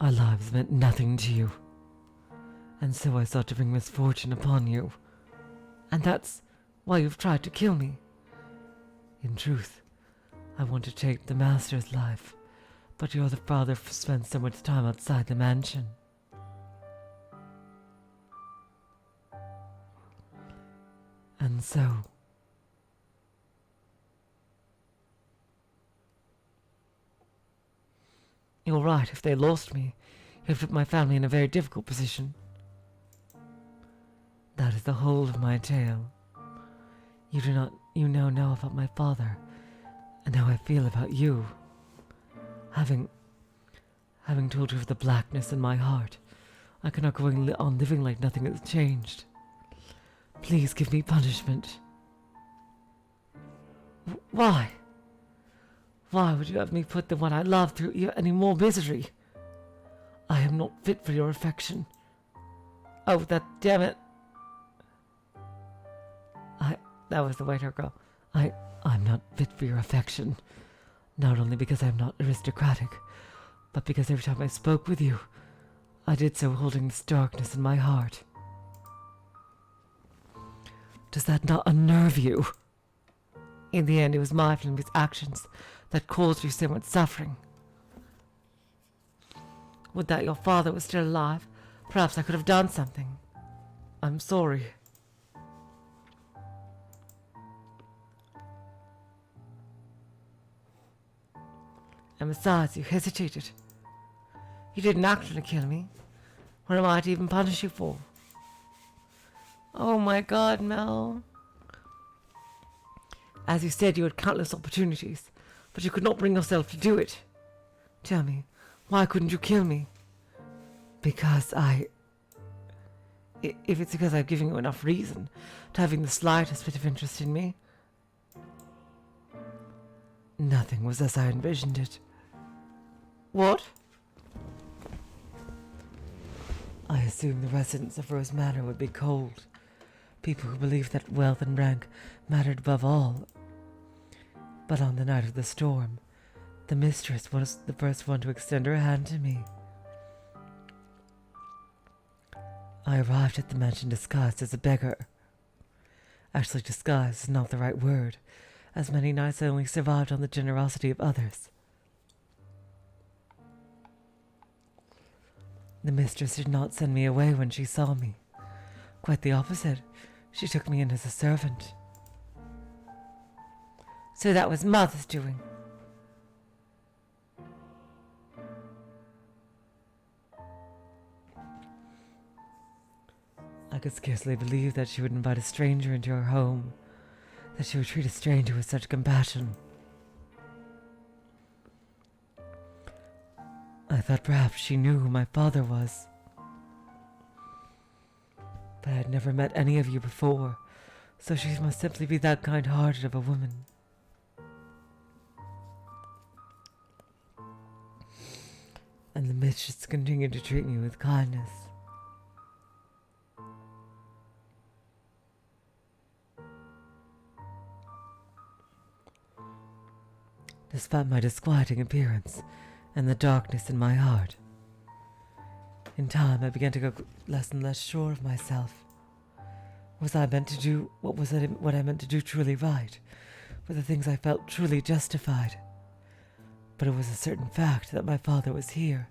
our lives meant nothing to you. And so I sought to bring misfortune upon you. And that's why you've tried to kill me. In truth, I want to take the master's life, but your father spends so much time outside the mansion. And so, you're right, if they lost me, you'd put my family in a very difficult position. That is the whole of my tale. You now know about my father, and how I feel about you. Having told you of the blackness in my heart, I cannot go on living like nothing has changed. Please give me punishment. Why? Why would you have me put the one I love through any more misery? I am not fit for your affection. Oh, damn it. That was the white haired girl. I'm not fit for your affection. Not only because I'm not aristocratic, but because every time I spoke with you, I did so holding this darkness in my heart. Does that not unnerve you? In the end, it was my family's actions that caused you so much suffering. Would that your father was still alive, perhaps I could have done something. I'm sorry. And besides, you hesitated. You didn't actually kill me. What am I to even punish you for? Oh my God, Mel. As you said, you had countless opportunities, but you could not bring yourself to do it. Tell me, why couldn't you kill me? Because if it's because I've given you enough reason to having the slightest bit of interest in me. Nothing was as I envisioned it. What? I assumed the residents of Rose Manor would be cold. People who believed that wealth and rank mattered above all. But on the night of the storm, The mistress was the first one to extend her hand to me. I arrived at the mansion disguised as a beggar. Actually, disguise is not the right word, as many nights I only survived on the generosity of others. The mistress did not send me away when she saw me. Quite the opposite. She took me in as a servant. So that was Mother's doing. I could scarcely believe that she would invite a stranger into her home, that she would treat a stranger with such compassion. I thought perhaps she knew who my father was. But I had never met any of you before, so she must simply be that kind-hearted of a woman. And the mistress continued to treat me with kindness. Despite my disquieting appearance and the darkness in my heart, in time I began to go less and less sure of myself. Was I meant to do what I meant to do truly right? Were the things I felt truly justified? But it was a certain fact that my father was here,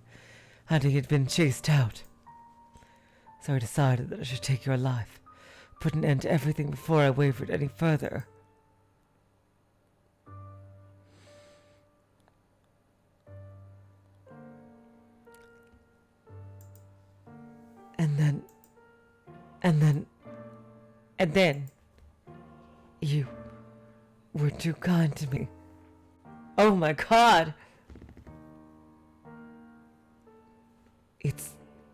and he had been chased out. So I decided that I should take your life, put an end to everything before I wavered any further. And then, you were too kind to me. Oh my God! It's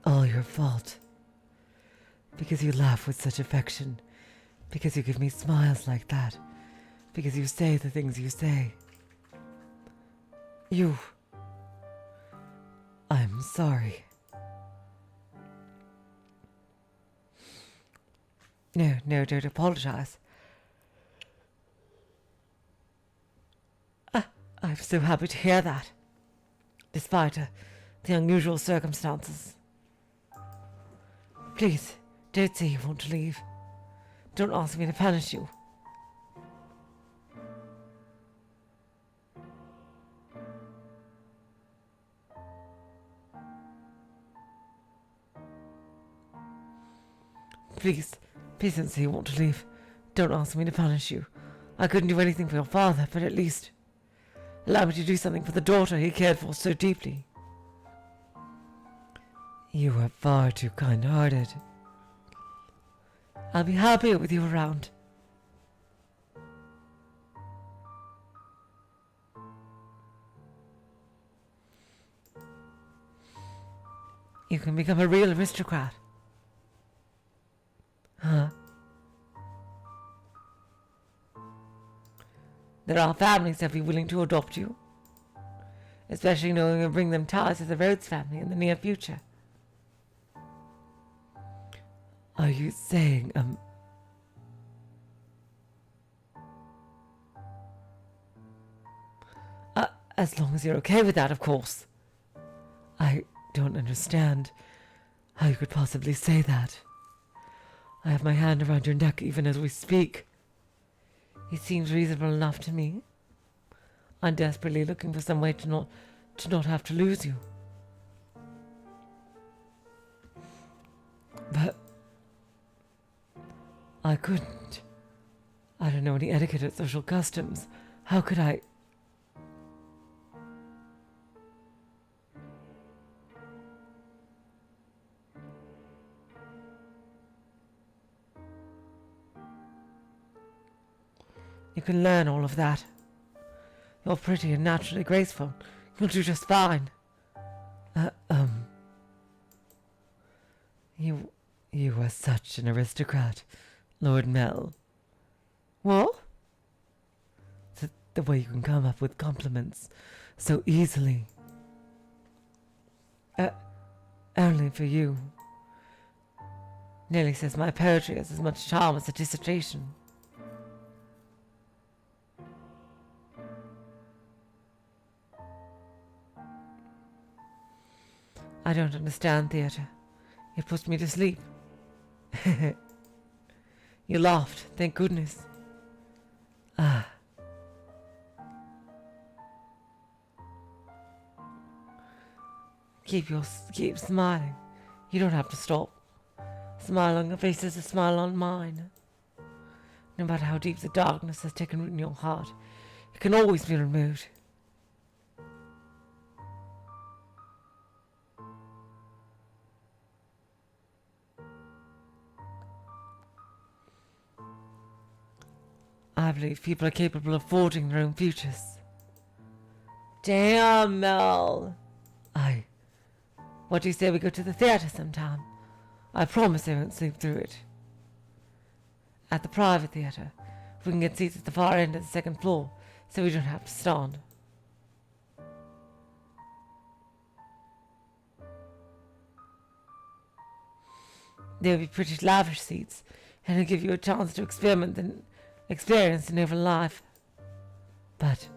all your fault. Because you laugh with such affection. Because you give me smiles like that. Because you say the things you say. I'm sorry. No, don't apologize. I'm so happy to hear that, despite the unusual circumstances. Please, don't say you want to leave. Don't ask me to punish you. Please don't say you want to leave. Don't ask me to punish you. I couldn't do anything for your father, but at least allow me to do something for the daughter he cared for so deeply. You are far too kind-hearted. I'll be happier with you around. You can become a real aristocrat. Huh? There are families that will be willing to adopt you, especially knowing you'll bring them ties to the Rhodes family in the near future. Are you saying, as long as you're okay with that, of course. I don't understand how you could possibly say that. I have my hand around your neck even as we speak. It seems reasonable enough to me. I'm desperately looking for some way to not have to lose you. But I couldn't. I don't know any etiquette or social customs. How could I? You can learn all of that. You're pretty and naturally graceful. You'll do just fine. You are such an aristocrat, Lord Mell. What? The way you can come up with compliments so easily. Only for you. Nearly says my poetry has as much charm as a dissertation. I don't understand theatre. It puts me to sleep. You laughed, thank goodness. Ah. Keep smiling. You don't have to stop. A smile on your face is a smile on mine. No matter how deep the darkness has taken root in your heart, it can always be removed. I believe people are capable of forging their own futures. Damn, Mel. What do you say we go to the theatre sometime? I promise I won't sleep through it. At the private theatre. We can get seats at the far end of the second floor, so we don't have to stand. They'll be pretty lavish seats, and it'll give you a chance to experience the novel life. But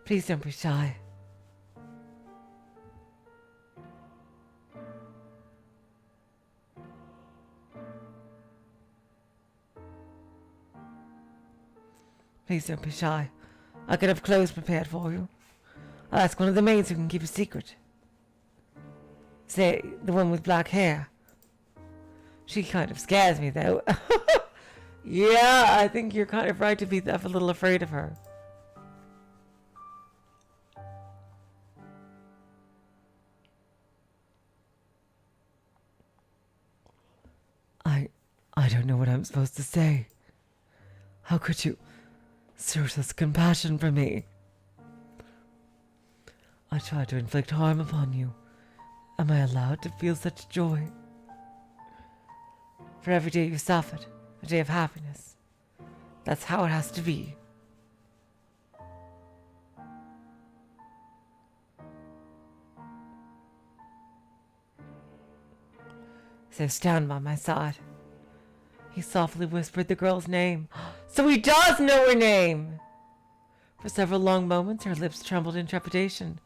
please don't be shy. Please don't be shy. I can have clothes prepared for you. I'll ask one of the maids who can keep a secret. Say, the one with black hair. She kind of scares me, though. Yeah, I think you're kind of right to be a little afraid of her. I don't know what I'm supposed to say. How could you show such compassion for me? I tried to inflict harm upon you. Am I allowed to feel such joy? For every day you suffered, a day of happiness. That's how it has to be. So stand by my side. He softly whispered the girl's name. So he does know her name! For several long moments her lips trembled in trepidation.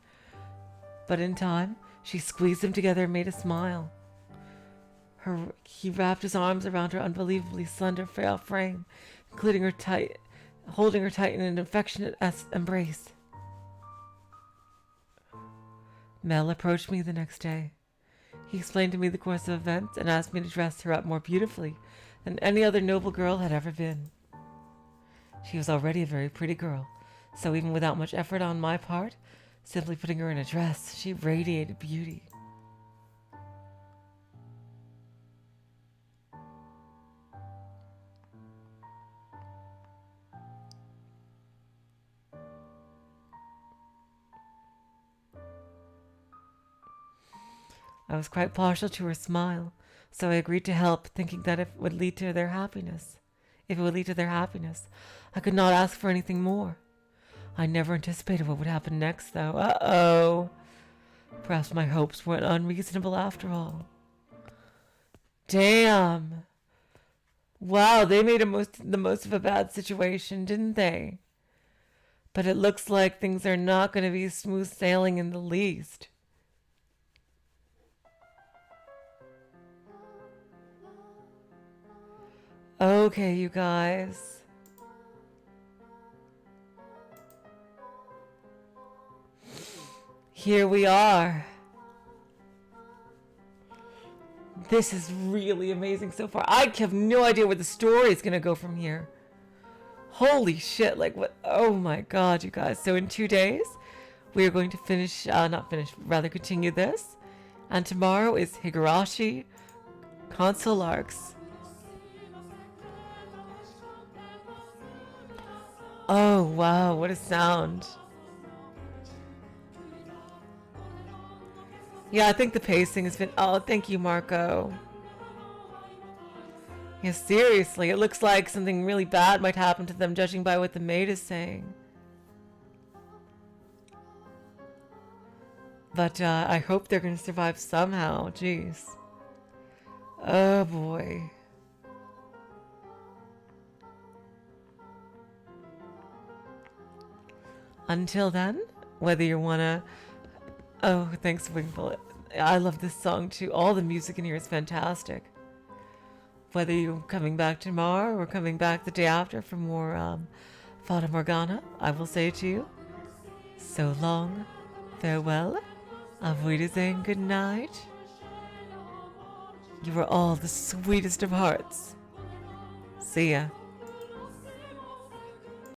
But in time, she squeezed them together and made a smile. He wrapped his arms around her unbelievably slender, frail frame, holding her tight in an affectionate embrace. Mell approached me the next day. He explained to me the course of events and asked me to dress her up more beautifully than any other noble girl had ever been. She was already a very pretty girl, so even without much effort on my part, simply putting her in a dress, she radiated beauty. I was quite partial to her smile, so I agreed to help, thinking that if it would lead to their happiness, I could not ask for anything more. I never anticipated what would happen next, though. Uh-oh. Perhaps my hopes weren't unreasonable after all. Damn. Wow, they made the most of a bad situation, didn't they? But it looks like things are not going to be smooth sailing in the least. Okay, you guys. Here we are. This is really amazing so far. I have no idea where the story is going to go from here. Holy shit, like what? Oh my god, you guys. So in 2 days, we are going to continue this. And tomorrow is Higurashi console arcs. Oh, wow, what a sound. Yeah, I think the pacing has been... Oh, thank you, Marco. Yeah, seriously, it looks like something really bad might happen to them, judging by what the maid is saying. But I hope they're going to survive somehow. Jeez. Oh, boy. Until then, whether you want to... Oh, thanks, Wingful. I love this song too. All the music in here is fantastic. Whether you're coming back tomorrow or coming back the day after for more Fata Morgana, I will say to you, so long, farewell, auf Wiedersehen, good night. You are all the sweetest of hearts. See ya.